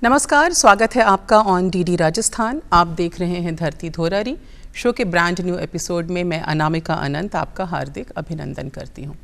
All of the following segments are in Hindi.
नमस्कार, स्वागत है आपका ऑन डीडी राजस्थान। आप देख रहे हैं धरती धोरारी शो के ब्रांड न्यू एपिसोड में मैं अनामिका अनंत आपका हार्दिक अभिनंदन करती हूं।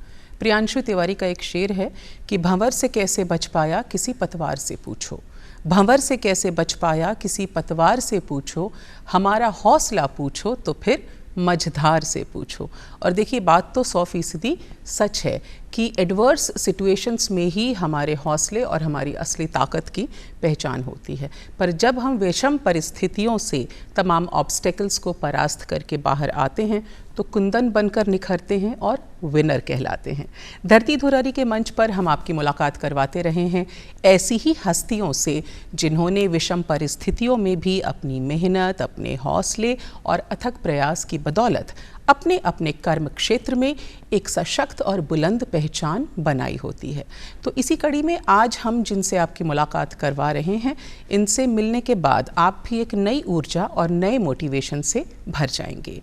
प्रियांशु तिवारी का एक शेर है कि भंवर से कैसे बच पाया किसी पतवार से पूछो, भंवर से कैसे बच पाया किसी पतवार से पूछो, हमारा हौसला पूछो तो फिर मझधार से पूछो। और देखिए, बात तो 100% सच है कि एडवर्स सिचुएशंस में ही हमारे हौसले और हमारी असली ताकत की पहचान होती है। पर जब हम विषम परिस्थितियों से तमाम ऑब्स्टेकल्स को परास्त करके बाहर आते हैं तो कुंदन बनकर निखरते हैं और विनर कहलाते हैं। धरती धोरारी के मंच पर हम आपकी मुलाकात करवाते रहे हैं ऐसी ही हस्तियों से जिन्होंने विषम परिस्थितियों में भी अपनी मेहनत, अपने हौसले और अथक प्रयास की बदौलत अपने अपने कर्म क्षेत्र में एक सशक्त और बुलंद पहचान बनाई होती है। तो इसी कड़ी में आज हम जिनसे आपकी मुलाकात करवा रहे हैं, इनसे मिलने के बाद आप भी एक नई ऊर्जा और नए मोटिवेशन से भर जाएंगे।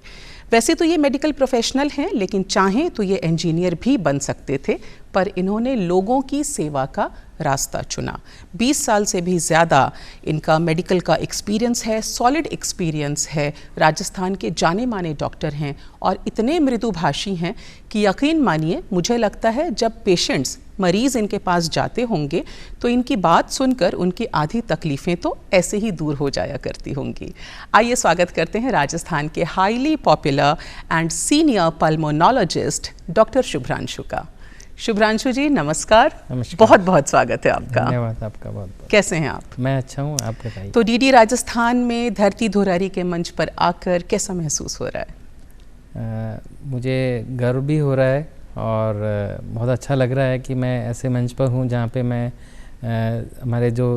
वैसे तो ये मेडिकल प्रोफेशनल हैं, लेकिन चाहें तो ये इंजीनियर भी बन सकते थे, पर इन्होंने लोगों की सेवा का रास्ता चुना। 20 साल से भी ज़्यादा इनका मेडिकल का एक्सपीरियंस है, सॉलिड एक्सपीरियंस है। राजस्थान के जाने माने डॉक्टर हैं और इतने मृदुभाषी हैं कि यकीन मानिए, मुझे लगता है जब पेशेंट्स, मरीज़ इनके पास जाते होंगे तो इनकी बात सुनकर उनकी आधी तकलीफ़ें तो ऐसे ही दूर हो जाया करती होंगी। आइए स्वागत करते हैं राजस्थान के highly popular and senior pulmonologist doctor Shubhranshu का। शुभ्रांशु जी नमस्कार। बहुत बहुत स्वागत है आपका। धन्यवाद आपका बहुत बहुत। कैसे हैं आप? मैं अच्छा हूँ, आप बताइए। तो डीडी राजस्थान में धरती धोरारी के मंच पर आकर कैसा महसूस हो रहा है? मुझे गर्व भी हो रहा है और बहुत अच्छा लग रहा है कि मैं ऐसे मंच पर हूँ जहाँ पे मैं हमारे जो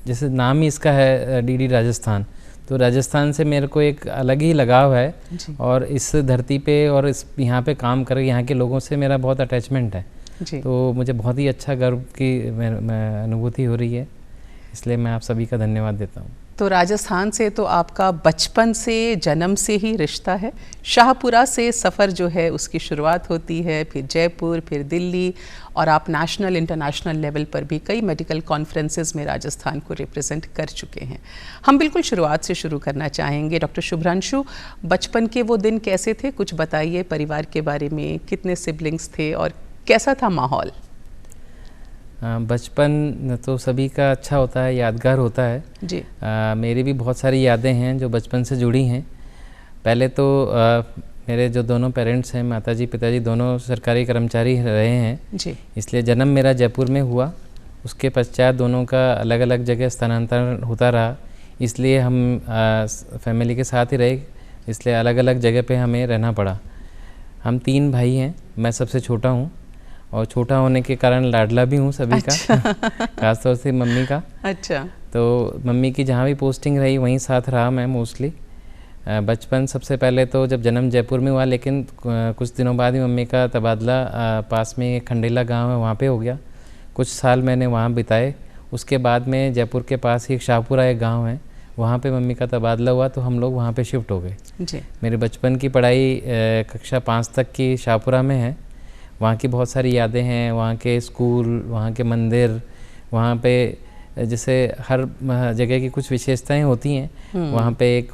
जैसे नाम ही इसका है डीडी राजस्थान, तो राजस्थान से मेरे को एक अलग ही लगाव है और इस धरती पे और इस यहाँ पे काम कर यहाँ के लोगों से मेरा बहुत अटैचमेंट है। तो मुझे बहुत ही अच्छा गर्व की अनुभूति हो रही है, इसलिए मैं आप सभी का धन्यवाद देता हूँ। तो राजस्थान से तो आपका बचपन से, जन्म से ही रिश्ता है। शाहपुरा से सफ़र जो है उसकी शुरुआत होती है, फिर जयपुर, फिर दिल्ली, और आप नेशनल इंटरनेशनल लेवल पर भी कई मेडिकल कॉन्फ्रेंसेस में राजस्थान को रिप्रेजेंट कर चुके हैं। हम बिल्कुल शुरुआत से शुरू करना चाहेंगे। डॉक्टर शुभ्रांशु, बचपन के वो दिन कैसे थे? कुछ बताइए परिवार के बारे में, कितने सिबलिंग्स थे और कैसा था माहौल? बचपन तो सभी का अच्छा होता है, यादगार होता है जी। मेरी भी बहुत सारी यादें हैं जो बचपन से जुड़ी हैं। पहले तो मेरे जो दोनों पेरेंट्स हैं, माताजी पिताजी दोनों सरकारी कर्मचारी रहे हैं जी, इसलिए जन्म मेरा जयपुर में हुआ। उसके पश्चात दोनों का अलग अलग जगह स्थानांतरण होता रहा, इसलिए हम फैमिली के साथ ही रहे, इसलिए अलग अलग जगह पे हमें रहना पड़ा। हम 3 भाई हैं, मैं सबसे छोटा हूँ और छोटा होने के कारण लाडला भी हूँ सभी का, खासतौर से मम्मी का। अच्छा। तो मम्मी की जहाँ भी पोस्टिंग रही वहीं साथ रहा मैं मोस्टली। बचपन सबसे पहले तो जब जन्म जयपुर में हुआ, लेकिन कुछ दिनों बाद ही मम्मी का तबादला पास में एक खंडेला गांव है वहाँ पे हो गया। कुछ साल मैंने वहाँ बिताए। उसके बाद में जयपुर के पास ही शाहपुरा एक गाँव है, वहाँ पे मम्मी का तबादला हुआ तो हम लोग वहाँ पे शिफ्ट हो गए जी। मेरे बचपन की पढ़ाई कक्षा 5 तक की शाहपुरा में है। वहाँ की बहुत सारी यादें हैं, वहाँ के स्कूल, वहाँ के मंदिर, वहाँ पे जैसे हर जगह की कुछ विशेषताएं होती हैं। वहाँ पे एक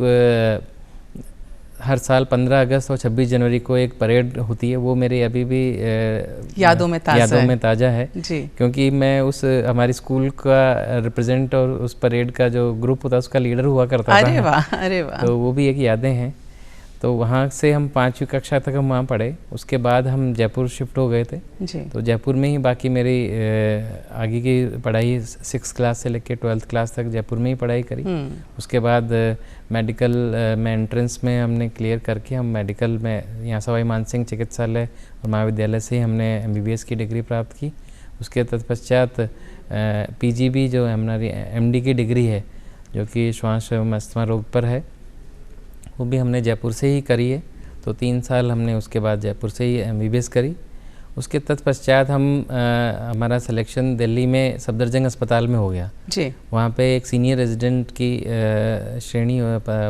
हर साल 15 अगस्त और 26 जनवरी को एक परेड होती है, वो मेरे अभी भी यादों में ताज़ा है जी। क्योंकि मैं उस हमारी स्कूल का रिप्रेजेंट और उस परेड का जो ग्रुप होता है उसका लीडर हुआ करता था। अरे वाह, अरे वाह। तो वो भी एक यादें हैं। तो वहाँ से हम 5वीं कक्षा तक हम वहाँ पढ़े। उसके बाद हम जयपुर शिफ्ट हो गए थे जी। तो जयपुर में ही बाकी मेरी आगे की पढ़ाई 6th क्लास से लेकर 12th क्लास तक जयपुर में ही पढ़ाई करी। उसके बाद मेडिकल में एंट्रेंस में हमने क्लियर करके हम मेडिकल में यहाँ सवाई मानसिंह चिकित्सालय और महाविद्यालय से ही हमने MBBS की डिग्री प्राप्त की। उसके तत्पश्चात PGB जो हमारी MD की डिग्री है, जो कि श्वास एवं अस्थमा रोग पर है, वो भी हमने जयपुर से ही करी है। तो 3 साल हमने उसके बाद जयपुर से ही MBBS करी। उसके तत्पश्चात हमारा सिलेक्शन दिल्ली में सफदरजंग अस्पताल में हो गया जी। वहाँ पे एक सीनियर रेजिडेंट की श्रेणी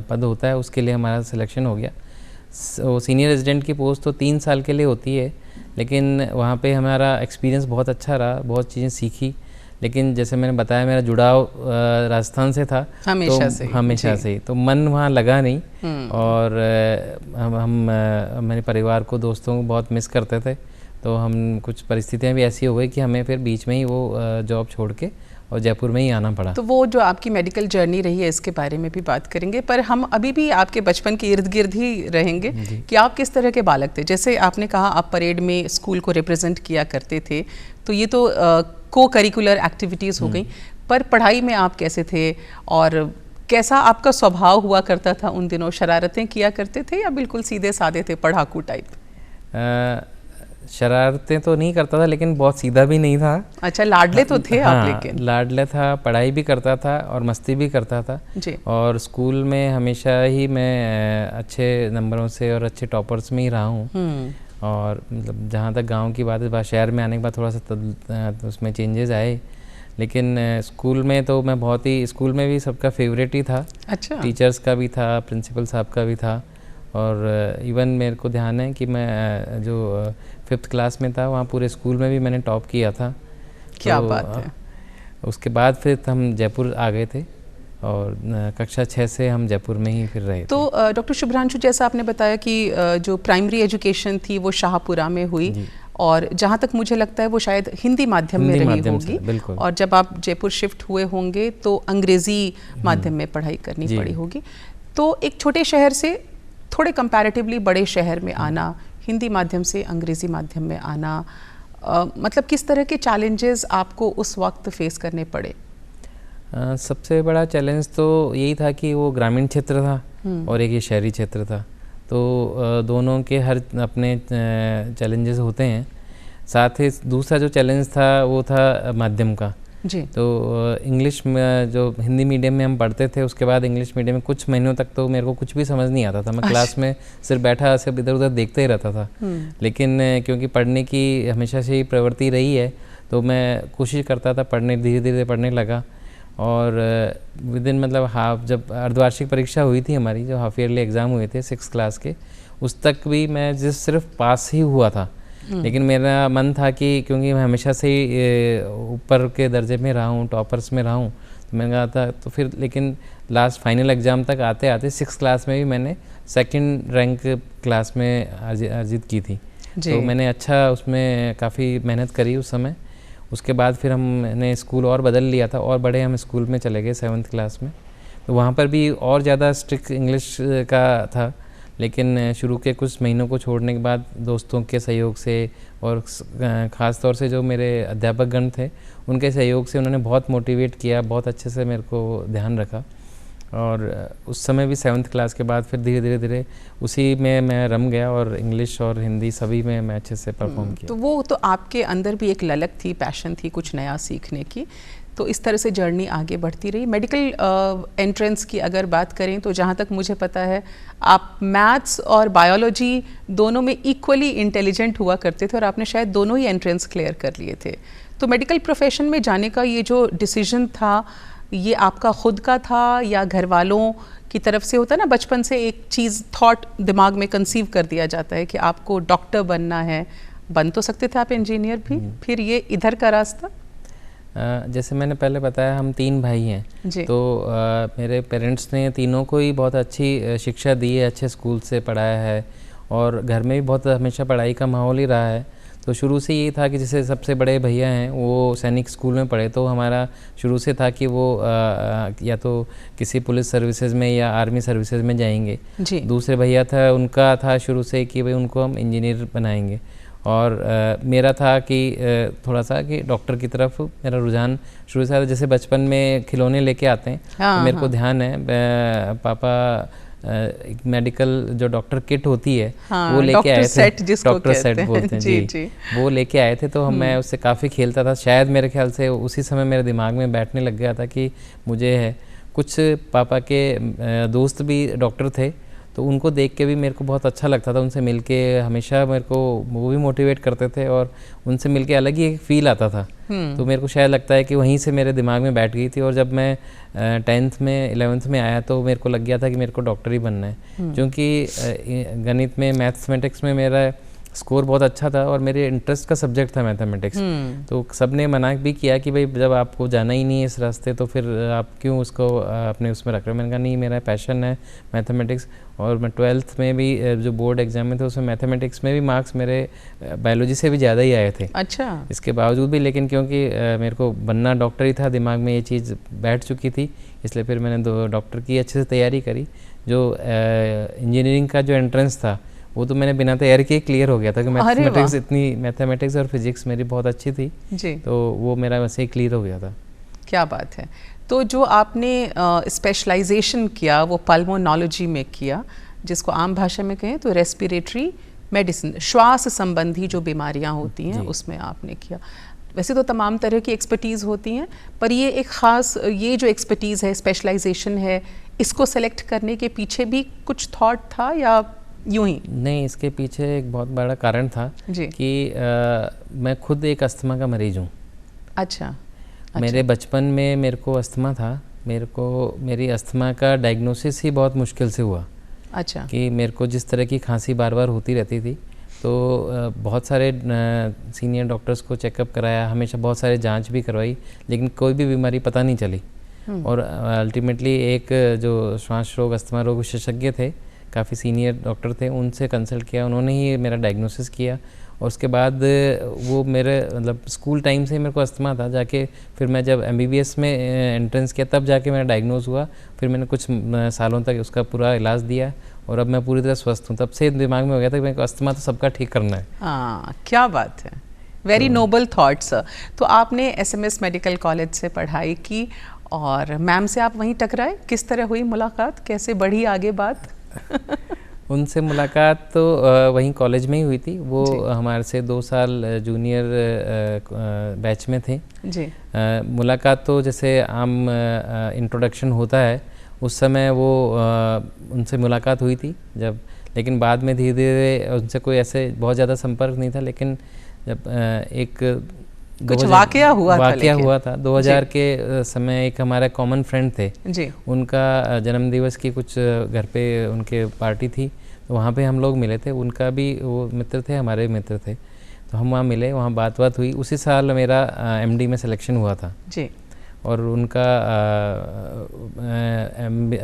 पद होता है, उसके लिए हमारा सिलेक्शन हो गया। सीनियर रेजिडेंट की पोस्ट तो 3 साल के लिए होती है, लेकिन वहाँ पे हमारा एक्सपीरियंस बहुत अच्छा रहा, बहुत चीज़ें सीखी। लेकिन जैसे मैंने बताया मेरा जुड़ाव राजस्थान से था, हमेशा से तो मन वहाँ लगा नहीं। और हम मेरे परिवार को, दोस्तों को बहुत मिस करते थे। तो हम कुछ परिस्थितियाँ भी ऐसी हो गई कि हमें फिर बीच में ही वो जॉब छोड़ के और जयपुर में ही आना पड़ा। तो वो जो आपकी मेडिकल जर्नी रही है इसके बारे में भी बात करेंगे, पर हम अभी भी आपके बचपन के इर्द गिर्द ही रहेंगे कि आप किस तरह के बालक थे। जैसे आपने कहा आप परेड में स्कूल को रिप्रेजेंट किया करते थे, तो ये तो को करिकुलर एक्टिविटीज़ हो गई, पर पढ़ाई में आप कैसे थे और कैसा आपका स्वभाव हुआ करता था उन दिनों? शरारतें किया करते थे या बिल्कुल सीधे साधे थे, पढ़ाकू टाइप? शरारतें तो नहीं करता था, लेकिन बहुत सीधा भी नहीं था। अच्छा, लाडले तो थे आप? लेकिन लाडले था, पढ़ाई भी करता था और मस्ती भी करता था जी। और स्कूल में हमेशा ही मैं अच्छे नंबरों से और अच्छे टॉपर्स में ही रहा हूँ। और मतलब जहाँ तक गांव की बात है, शहर में आने के बाद थोड़ा सा उसमें चेंजेस आए, लेकिन स्कूल में तो मैं बहुत ही, स्कूल में भी सबका फेवरेट ही था। अच्छा। टीचर्स का भी था, प्रिंसिपल साहब का भी था। और इवन मेरे को ध्यान है कि मैं जो 5th क्लास में था वहाँ पूरे स्कूल में भी मैंने टॉप किया था। क्या बात है। उसके बाद फिर हम जयपुर आ गए थे और कक्षा 6 से हम जयपुर में ही फिर रहे। तो डॉक्टर शुभ्रांशु, जैसा आपने बताया कि जो प्राइमरी एजुकेशन थी वो शाहपुरा में हुई और जहाँ तक मुझे लगता है वो शायद हिंदी माध्यम में रही होगी, और जब आप जयपुर शिफ्ट हुए होंगे तो अंग्रेज़ी माध्यम में पढ़ाई करनी पड़ी होगी। तो एक छोटे शहर से थोड़े कंपैरेटिवली बड़े शहर में आना, हिंदी माध्यम से अंग्रेज़ी माध्यम में आना, मतलब किस तरह के चैलेंजेस आपको उस वक्त फेस करने पड़े? सबसे बड़ा चैलेंज तो यही था कि वो ग्रामीण क्षेत्र था और एक ये शहरी क्षेत्र था, तो दोनों के हर अपने चैलेंजेस होते हैं। साथ ही दूसरा जो चैलेंज था वो था माध्यम का जी। तो इंग्लिश में, जो हिंदी मीडियम में हम पढ़ते थे, उसके बाद इंग्लिश मीडियम में कुछ महीनों तक तो मेरे को कुछ भी समझ नहीं आता था। मैं क्लास में सिर्फ बैठा, सिर्फ इधर उधर देखते ही रहता था। लेकिन क्योंकि पढ़ने की हमेशा से ही प्रवृत्ति रही है, तो मैं कोशिश करता था पढ़ने, धीरे धीरे पढ़ने लगा। और विदिन मतलब जब अर्धवार्षिक परीक्षा हुई थी हमारी, जो हाफ ईयरली एग्ज़ाम हुए थे 6th क्लास के, उस तक भी मैं सिर्फ पास ही हुआ था। लेकिन मेरा मन था कि क्योंकि मैं हमेशा से ही ऊपर के दर्जे में रहा हूँ, टॉपर्स में रहा हूँ, तो मैंने कहा था तो फिर, लेकिन लास्ट फाइनल एग्ज़ाम तक आते आते 6th क्लास में भी मैंने 2nd रैंक क्लास में अर्जित की थी। तो मैंने अच्छा उसमें काफ़ी मेहनत करी उस समय। उसके बाद फिर हमने स्कूल और बदल लिया था और बड़े हम स्कूल में चले गए 7th क्लास में, तो वहाँ पर भी और ज़्यादा स्ट्रिक्ट इंग्लिश का था। लेकिन शुरू के कुछ महीनों को छोड़ने के बाद दोस्तों के सहयोग से और ख़ास तौर से जो मेरे अध्यापकगण थे उनके सहयोग से उन्होंने बहुत मोटिवेट किया, बहुत अच्छे से मेरे को ध्यान रखा। और उस समय भी 7th क्लास के बाद फिर धीरे धीरे उसी में मैं रम गया और इंग्लिश और हिंदी सभी में मैं अच्छे से परफॉर्म किया। तो वो तो आपके अंदर भी एक ललक थी, पैशन थी कुछ नया सीखने की, तो इस तरह से जर्नी आगे बढ़ती रही। मेडिकल एंट्रेंस की अगर बात करें तो जहाँ तक मुझे पता है आप मैथ्स और बायोलॉजी दोनों में इक्वली इंटेलिजेंट हुआ करते थे और आपने शायद दोनों ही एंट्रेंस क्लियर कर लिए थे। तो मेडिकल प्रोफेशन में जाने का ये जो डिसीजन था, ये आपका खुद का था या घर वालों की तरफ से? होता है ना, बचपन से एक चीज़, थॉट दिमाग में कंसीव कर दिया जाता है कि आपको डॉक्टर बनना है, बन तो सकते थे आप इंजीनियर भी, फिर ये इधर का रास्ता? जैसे मैंने पहले बताया हम 3 भाई हैं, तो मेरे पेरेंट्स ने तीनों को ही बहुत अच्छी शिक्षा दी है, अच्छे स्कूल से पढ़ाया है और घर में भी बहुत हमेशा पढ़ाई का माहौल ही रहा है। तो शुरू से ये था कि जैसे सबसे बड़े भैया हैं वो सैनिक स्कूल में पढ़े, तो हमारा शुरू से था कि वो या तो किसी पुलिस सर्विसेज में या आर्मी सर्विसेज में जाएंगे। दूसरे भैया था, उनका था शुरू से कि भाई उनको हम इंजीनियर बनाएंगे। और मेरा था कि थोड़ा सा कि डॉक्टर की तरफ मेरा रुझान शुरू से था। जैसे बचपन में खिलौने लेके आते हैं, तो मेरे को ध्यान है पापा एक मेडिकल जो डॉक्टर किट होती है वो लेके आए थे, डॉक्टर सेट बोलते हैं जी, वो लेके आए थे। तो मैं उससे काफ़ी खेलता था, शायद मेरे ख्याल से उसी समय मेरे दिमाग में बैठने लग गया था कि मुझे है। कुछ पापा के दोस्त भी डॉक्टर थे, तो उनको देख के भी मेरे को बहुत अच्छा लगता था, उनसे मिलके हमेशा मेरे को वो भी मोटिवेट करते थे और उनसे मिलके अलग ही एक फील आता था। तो मेरे को शायद लगता है कि वहीं से मेरे दिमाग में बैठ गई थी। और जब मैं 10th में 11th में आया तो मेरे को लग गया था कि मेरे को डॉक्टर ही बनना है, क्योंकि गणित में, मैथमेटिक्स में मेरा स्कोर बहुत अच्छा था और मेरे इंटरेस्ट का सब्जेक्ट था मैथमेटिक्स। तो सब ने मना भी किया कि भाई जब आपको जाना ही नहीं है इस रास्ते तो फिर आप क्यों उसको अपने उसमें रख रहे हो। मैंने कहा नहीं, मेरा पैशन है मैथमेटिक्स। और मैं 12th में भी जो बोर्ड एग्जाम में थे उसमें मैथमेटिक्स में भी मार्क्स मेरे बायोलॉजी से भी ज़्यादा ही आए थे। अच्छा। इसके बावजूद भी लेकिन क्योंकि मेरे को बनना डॉक्टर ही था, दिमाग में ये चीज़ बैठ चुकी थी, इसलिए फिर मैंने डॉक्टर की अच्छे से तैयारी करी। जो इंजीनियरिंग का जो एंट्रेंस था वो तो मैंने बिना तैयारी के क्लियर हो गया था कि मैथमेटिक्स और फिजिक्स मेरी बहुत अच्छी थी जी, तो वो मेरा वैसे ही क्लियर हो गया था। क्या बात है। तो जो आपने स्पेशलाइजेशन किया वो पल्मोनोलॉजी में किया, जिसको आम भाषा में कहें तो रेस्पिरेटरी मेडिसिन, श्वास संबंधी जो बीमारियां होती हैं उसमें आपने किया। वैसे तो तमाम तरह की एक्सपर्टीज़ होती हैं, पर ये एक ख़ास ये जो एक्सपर्टीज़ है, स्पेशलाइजेशन है, इसको सेलेक्ट करने के पीछे भी कुछ थॉट था या यूं ही? नहीं, इसके पीछे एक बहुत बड़ा कारण था कि मैं खुद एक अस्थमा का मरीज हूँ। अच्छा। मेरे बचपन में मेरे को अस्थमा था। मेरी अस्थमा का डायग्नोसिस ही बहुत मुश्किल से हुआ। अच्छा। कि मेरे को जिस तरह की खांसी बार बार होती रहती थी, तो बहुत सारे सीनियर डॉक्टर्स को चेकअप कराया, हमेशा बहुत सारे जांच भी करवाई, लेकिन कोई भी बीमारी पता नहीं चली। और अल्टीमेटली एक जो श्वास रोग अस्थमा रोग विशेषज्ञ थे, काफ़ी सीनियर डॉक्टर थे, उनसे कंसल्ट किया, उन्होंने ही मेरा डायग्नोसिस किया। और उसके बाद वो मेरे मतलब स्कूल टाइम से मेरे को अस्थमा था, जाके फिर मैं जब MBBS में एंट्रेंस किया तब जाके मेरा डायग्नोज हुआ। फिर मैंने कुछ सालों तक उसका पूरा इलाज दिया और अब मैं पूरी तरह स्वस्थ हूँ। तब से दिमाग में हो गया था कि मेरे को अस्थमा तो सबका ठीक करना है। हाँ, क्या बात है, वेरी नोबल थॉट्स। तो आपने SMS मेडिकल कॉलेज से पढ़ाई की और मैम से आप वहीं टकराए, किस तरह हुई मुलाकात, कैसे बढ़ी आगे बात? उनसे मुलाकात तो वहीं कॉलेज में ही हुई थी। वो हमारे से 2 साल जूनियर बैच में थे जी। मुलाकात तो जैसे आम इंट्रोडक्शन होता है उस समय वो उनसे मुलाकात हुई थी जब, लेकिन बाद में धीरे धीरे उनसे कोई ऐसे बहुत ज़्यादा संपर्क नहीं था। लेकिन जब एक कुछ वाकया हुआ था 2000 के समय, एक हमारा कॉमन फ्रेंड थे जी, उनका जन्मदिवस की कुछ घर पे उनके पार्टी थी, तो वहाँ पे हम लोग मिले थे। उनका भी वो मित्र थे, हमारे मित्र थे, तो हम वहाँ मिले, वहाँ बात हुई। उसी साल मेरा MD में सिलेक्शन हुआ था जी, और उनका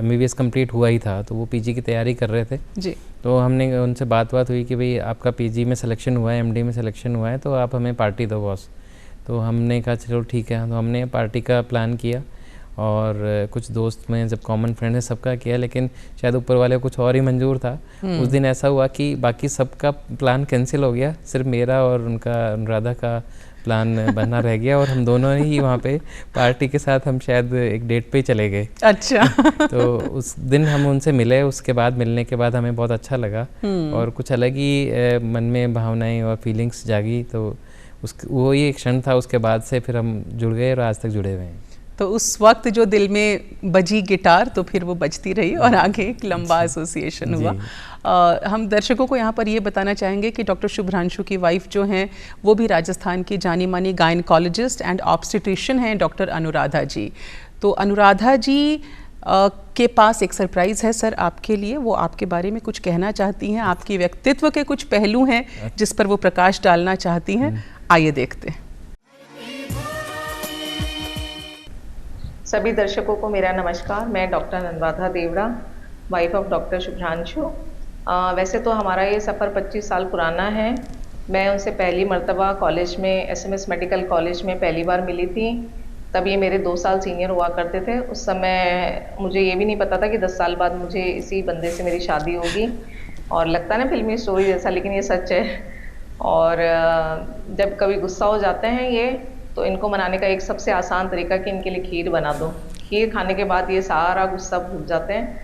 MBBS कंप्लीट हुआ ही था, तो वो PG की तैयारी कर रहे थे जी। तो हमने उनसे बात हुई कि भाई आपका PG में सिलेक्शन हुआ है, MD में सिलेक्शन हुआ है, तो आप हमें पार्टी दो बॉस। तो हमने कहा चलो ठीक है, तो हमने पार्टी का प्लान किया और कुछ दोस्त में जब कॉमन फ्रेंड है सबका किया, लेकिन शायद ऊपर वाले को कुछ और ही मंजूर था। उस दिन ऐसा हुआ कि बाकी सबका प्लान कैंसिल हो गया, सिर्फ मेरा और उनका अनुराधा का प्लान बना रह गया और हम दोनों ही वहाँ पे पार्टी के साथ हम शायद एक डेट पे ही चले गए। अच्छा। तो उस दिन हम उनसे मिले, उसके बाद मिलने के बाद हमें बहुत अच्छा लगा और कुछ अलग ही मन में भावनाएं और फीलिंग्स जागी। तो वो ही एक क्षण था, उसके बाद से फिर हम जुड़ गए और आज तक जुड़े हुए हैं। तो उस वक्त जो दिल में बजी गिटार तो फिर वो बजती रही और आगे एक लंबा एसोसिएशन हुआ। हम दर्शकों को यहाँ पर ये बताना चाहेंगे कि डॉक्टर शुभ्रांशु की वाइफ जो हैं वो भी राजस्थान की जानी मानी गायनकोलॉजिस्ट एंड ऑब्स्टेट्रिशियन हैं, डॉक्टर अनुराधा जी। तो अनुराधा जी के पास एक सरप्राइज़ है सर आपके लिए, वो आपके बारे में कुछ कहना चाहती हैं, आपके व्यक्तित्व के कुछ पहलू हैं जिस पर वो प्रकाश डालना चाहती हैं। आइए देखते हैं। सभी दर्शकों को मेरा नमस्कार। मैं doctor Anuradha Devda, wife of doctor Shubhranshu. वैसे तो हमारा ये सफ़र 25 साल पुराना है। मैं उनसे पहली मर्तबा कॉलेज में SMS मेडिकल कॉलेज में पहली बार मिली थी, तब ये मेरे 2 साल सीनियर हुआ करते थे। उस समय मुझे ये भी नहीं पता था कि 10 साल बाद मुझे इसी बंदे से मेरी शादी होगी, और लगता है ना फिल्मी स्टोरी जैसा, लेकिन ये सच है। और जब कभी गुस्सा हो जाते हैं ये, तो इनको मनाने का एक सबसे आसान तरीका कि इनके लिए खीर बना दो। खीर खाने के बाद ये सारा गुस्सा भूल जाते हैं।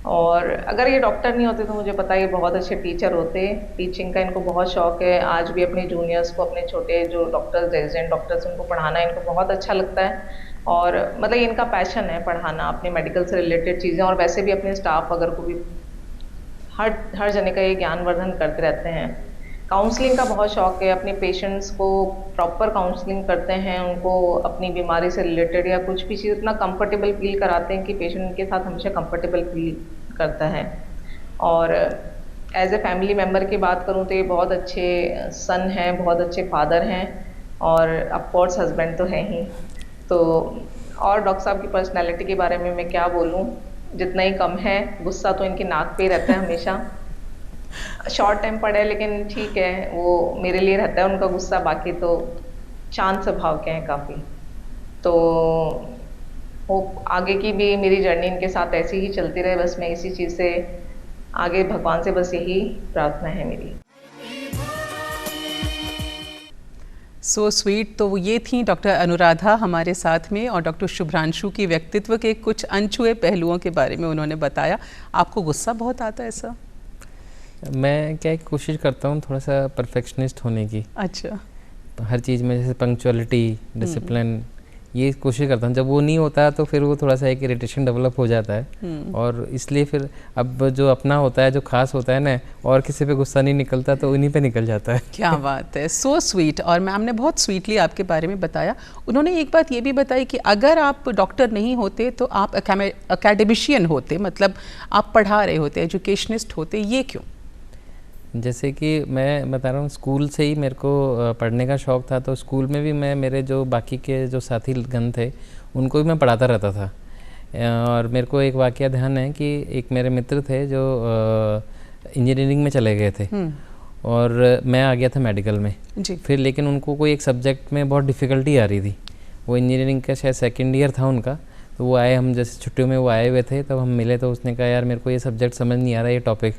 और अगर ये डॉक्टर नहीं होते तो मुझे पता है ये बहुत अच्छे टीचर होते। टीचिंग का इनको बहुत शौक है। आज भी अपने जूनियर्स को, अपने छोटे जो डॉक्टर्स, रेजिडेंट डॉक्टर्स, उनको पढ़ाना इनको बहुत अच्छा लगता है। और मतलब इनका पैशन है पढ़ाना, अपने मेडिकल से रिलेटेड चीज़ें। और वैसे भी अपने स्टाफ वगैरह को भी हर जने का ये ज्ञानवर्धन करते रहते हैं। काउंसलिंग का बहुत शौक है, अपने पेशेंट्स को प्रॉपर काउंसलिंग करते हैं, उनको अपनी बीमारी से रिलेटेड या कुछ भी चीज़ इतना कंफर्टेबल फील कराते हैं कि पेशेंट के साथ हमेशा कंफर्टेबल फील करता है। और एज ए फैमिली मेम्बर की बात करूँ तो ये बहुत अच्छे सन हैं, बहुत अच्छे फादर हैं, और ऑफ कोर्स हस्बैंड तो हैं ही। तो और डॉक्टर साहब की पर्सनैलिटी के बारे में मैं क्या बोलूँ, जितना ही कम है। गुस्सा तो इनकी नाक पे ही रहता है हमेशा। शॉर्ट टेम्पर्ड है लेकिन ठीक है, वो मेरे लिए रहता है उनका गुस्सा, बाकी तो शांत स्वभाव के हैं काफ़ी। तो होप आगे की भी मेरी जर्नी इनके साथ ऐसी ही चलती रहे, बस मैं इसी चीज़ से आगे भगवान से बस यही प्रार्थना है मेरी। So sweet. तो वो ये थी डॉक्टर अनुराधा हमारे साथ में, और डॉक्टर शुभ्रांशु की व्यक्तित्व के कुछ अनछुए पहलुओं के बारे में उन्होंने बताया। आपको गुस्सा बहुत आता है सर? मैं क्या कोशिश करता हूँ थोड़ा सा परफेक्शनिस्ट होने की। अच्छा। हर चीज़ में जैसे पंक्चुअलिटी, डिसिप्लिन, ये कोशिश करता हूँ। जब वो नहीं होता तो फिर वो थोड़ा सा एक इरिटेशन डेवलप हो जाता है, और इसलिए फिर अब जो अपना होता है, जो खास होता है ना, और किसी पे गुस्सा नहीं निकलता तो उन्हीं पे निकल जाता है। क्या बात है, सो स्वीट। और मैम ने बहुत स्वीटली आपके बारे में बताया। उन्होंने एक बात ये भी बताई कि अगर आप डॉक्टर नहीं होते तो आप अकेडमिशियन होते, मतलब आप पढ़ा रहे होते, एजुकेशनिस्ट होते। ये क्यों? जैसे कि मैं बता रहा हूँ, स्कूल से ही मेरे को पढ़ने का शौक़ था, तो स्कूल में भी मैं मेरे जो बाकी के जो साथी गण थे उनको भी मैं पढ़ाता रहता था। और मेरे को एक वाक़या ध्यान है कि एक मेरे मित्र थे जो इंजीनियरिंग में चले गए थे, और मैं आ गया था मेडिकल में जी। फिर लेकिन उनको कोई एक सब्जेक्ट में बहुत डिफ़िकल्टी आ रही थी। वो इंजीनियरिंग का शायद सेकेंड ईयर था उनका, तो वो आए, हम जैसे छुट्टियों में वो आए हुए थे, तब हम मिले, तो उसने कहा यार मेरे को ये सब्जेक्ट समझ नहीं आ रहा, ये टॉपिक।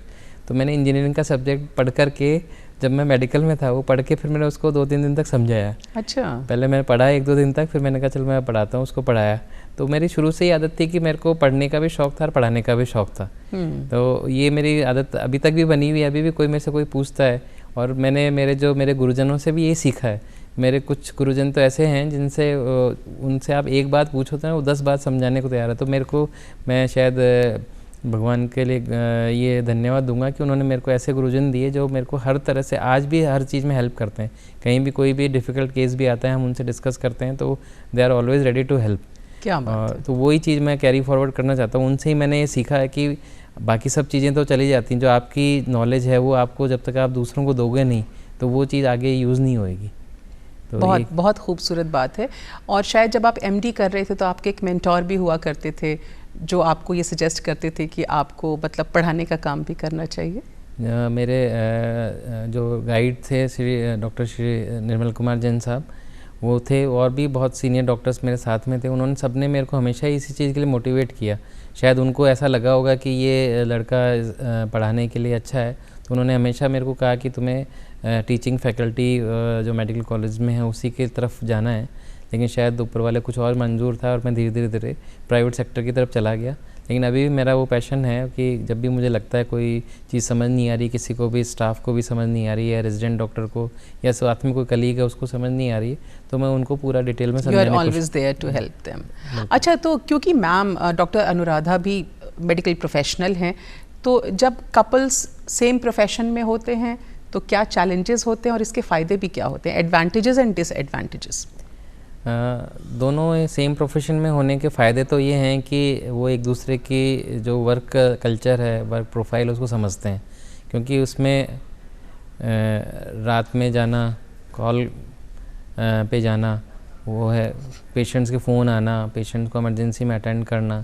तो मैंने इंजीनियरिंग का सब्जेक्ट पढ़ कर के, जब मैं मेडिकल में था, वो पढ़ के फिर मैंने उसको 2-3 दिन तक समझाया। अच्छा। पहले मैंने पढ़ा 1-2 दिन तक, फिर मैंने कहा चल मैं पढ़ाता हूँ, उसको पढ़ाया। तो मेरी शुरू से ही आदत थी कि मेरे को पढ़ने का भी शौक़ था और पढ़ाने का भी शौक़ था। तो ये मेरी आदत अभी तक भी बनी हुई है। अभी भी कोई मेरे से कोई पूछता है, और मैंने मेरे गुरुजनों से भी ये सीखा है। मेरे कुछ गुरुजन तो ऐसे हैं जिनसे उनसे आप एक बात पूछो तो ना वो 10 बात समझाने को तैयार है। तो मेरे को, मैं शायद भगवान के लिए ये धन्यवाद दूंगा कि उन्होंने मेरे को ऐसे गुरुजन दिए जो मेरे को हर तरह से आज भी हर चीज़ में हेल्प करते हैं। कहीं भी कोई भी डिफ़िकल्ट केस भी आता है, हम उनसे डिस्कस करते हैं, तो they are always ready to help. क्या बात है। तो वही चीज़ मैं कैरी फॉरवर्ड करना चाहता हूँ। उनसे ही मैंने ये सीखा है कि बाकी सब चीज़ें तो चली जाती हैं, जो आपकी नॉलेज है वो आपको जब तक आप दूसरों को दोगे नहीं तो वो चीज़ आगे यूज़ नहीं होएगी। तो बहुत खूबसूरत बात है। और शायद जब आप MD कर रहे थे तो आपके एक मेंटोर भी हुआ करते थे जो आपको ये सजेस्ट करते थे कि आपको मतलब पढ़ाने का काम भी करना चाहिए। मेरे जो गाइड थे डॉक्टर श्री निर्मल कुमार जैन साहब, वो थे, और भी बहुत सीनियर डॉक्टर्स मेरे साथ में थे। उन्होंने सबने मेरे को हमेशा इसी चीज़ के लिए मोटिवेट किया। शायद उनको ऐसा लगा होगा कि ये लड़का पढ़ाने के लिए अच्छा है, तो उन्होंने हमेशा मेरे को कहा कि तुम्हें टीचिंग फैकल्टी जो मेडिकल कॉलेज में है उसी की तरफ जाना है। लेकिन शायद ऊपर वाले कुछ और मंजूर था, और मैं धीरे धीरे प्राइवेट सेक्टर की तरफ चला गया। लेकिन अभी भी मेरा वो पैशन है कि जब भी मुझे लगता है कोई चीज़ समझ नहीं आ रही, किसी को भी, स्टाफ को भी समझ नहीं आ रही है, रेजिडेंट डॉक्टर को या साथ में कोई कलीग है उसको समझ नहीं आ रही है, तो मैं उनको पूरा डिटेल में समझाने की कोशिश। You are always there to help them. अच्छा, तो क्योंकि मैम डॉक्टर अनुराधा भी मेडिकल प्रोफेशनल हैं, तो जब कपल्स सेम प्रोफेशन में होते हैं तो क्या चैलेंजेस होते हैं और इसके फ़ायदे भी क्या होते हैं, एडवांटेजेस एंड डिसएडवांटेजेस? दोनों सेम प्रोफेशन में होने के फ़ायदे तो ये हैं कि वो एक दूसरे की जो वर्क कल्चर है, वर्क प्रोफाइल, उसको समझते हैं। क्योंकि उसमें रात में जाना, कॉल पे जाना, वो है पेशेंट्स के फ़ोन आना, पेशेंट्स को इमरजेंसी में अटेंड करना,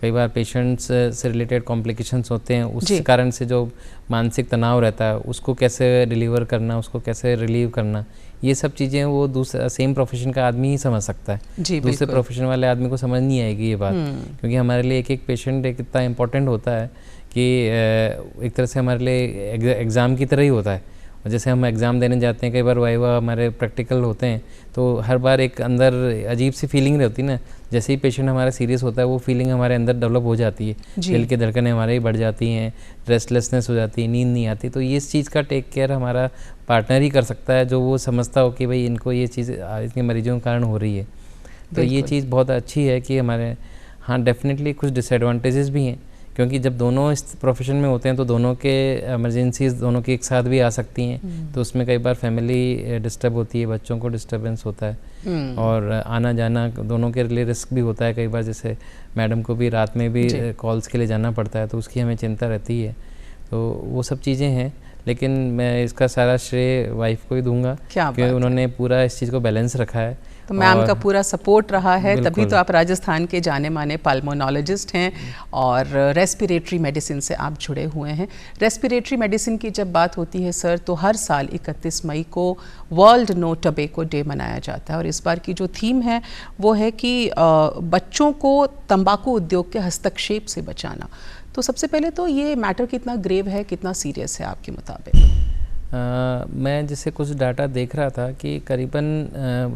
कई बार पेशेंट्स से रिलेटेड कॉम्प्लिकेशंस होते हैं, उस कारण से जो मानसिक तनाव रहता है उसको कैसे डिलीवर करना, उसको कैसे रिलीव करना, ये सब चीज़ें वो दूसरा सेम प्रोफेशन का आदमी ही समझ सकता है। दूसरे प्रोफेशन वाले आदमी को समझ नहीं आएगी ये बात। क्योंकि हमारे लिए एक एक पेशेंट एक इतना इम्पोर्टेंट होता है कि एक तरह से हमारे लिए एग्ज़ाम की तरह ही होता है। और जैसे हम एग्ज़ाम देने जाते हैं, कई बार वाइवा हमारे प्रैक्टिकल होते हैं, तो हर बार एक अंदर अजीब सी फीलिंग रहती है ना। जैसे ही पेशेंट हमारा सीरियस होता है वो फीलिंग हमारे अंदर डेवलप हो जाती है, दिल की धड़कनें हमारे ही बढ़ जाती हैं, रेस्टलेसनेस हो जाती है, नींद नहीं आती। तो ये इस चीज़ का टेक केयर हमारा पार्टनर ही कर सकता है, जो वो समझता हो कि भाई इनको ये चीज़ इतने मरीजों के कारण हो रही है। तो ये चीज़ बहुत अच्छी है कि हमारे, हाँ डेफिनेटली कुछ डिसएडवांटेजेस भी हैं, क्योंकि जब दोनों इस प्रोफेशन में होते हैं तो दोनों के इमरजेंसीज दोनों की एक साथ भी आ सकती हैं। तो उसमें कई बार फैमिली डिस्टर्ब होती है, बच्चों को डिस्टर्बेंस होता है, और आना जाना दोनों के लिए रिस्क भी होता है। कई बार जैसे मैडम को भी रात में भी कॉल्स के लिए जाना पड़ता है, तो उसकी हमें चिंता रहती है। तो वो सब चीज़ें हैं, लेकिन मैं इसका सारा श्रेय वाइफ को ही दूंगा क्योंकि उन्होंने पूरा इस चीज़ को बैलेंस रखा है। तो मैम का पूरा सपोर्ट रहा है, तभी तो आप राजस्थान के जाने माने पल्मोनोलॉजिस्ट हैं और रेस्पिरेटरी मेडिसिन से आप जुड़े हुए हैं। रेस्पिरेटरी मेडिसिन की जब बात होती है सर, तो हर साल 31 मई को वर्ल्ड नो टबैको डे मनाया जाता है और इस बार की जो थीम है वो है कि बच्चों को तंबाकू उद्योग के हस्तक्षेप से बचाना। तो सबसे पहले तो ये मैटर कितना ग्रेव है, कितना सीरियस है आपके मुताबिक? मैं जैसे कुछ डाटा देख रहा था कि करीबन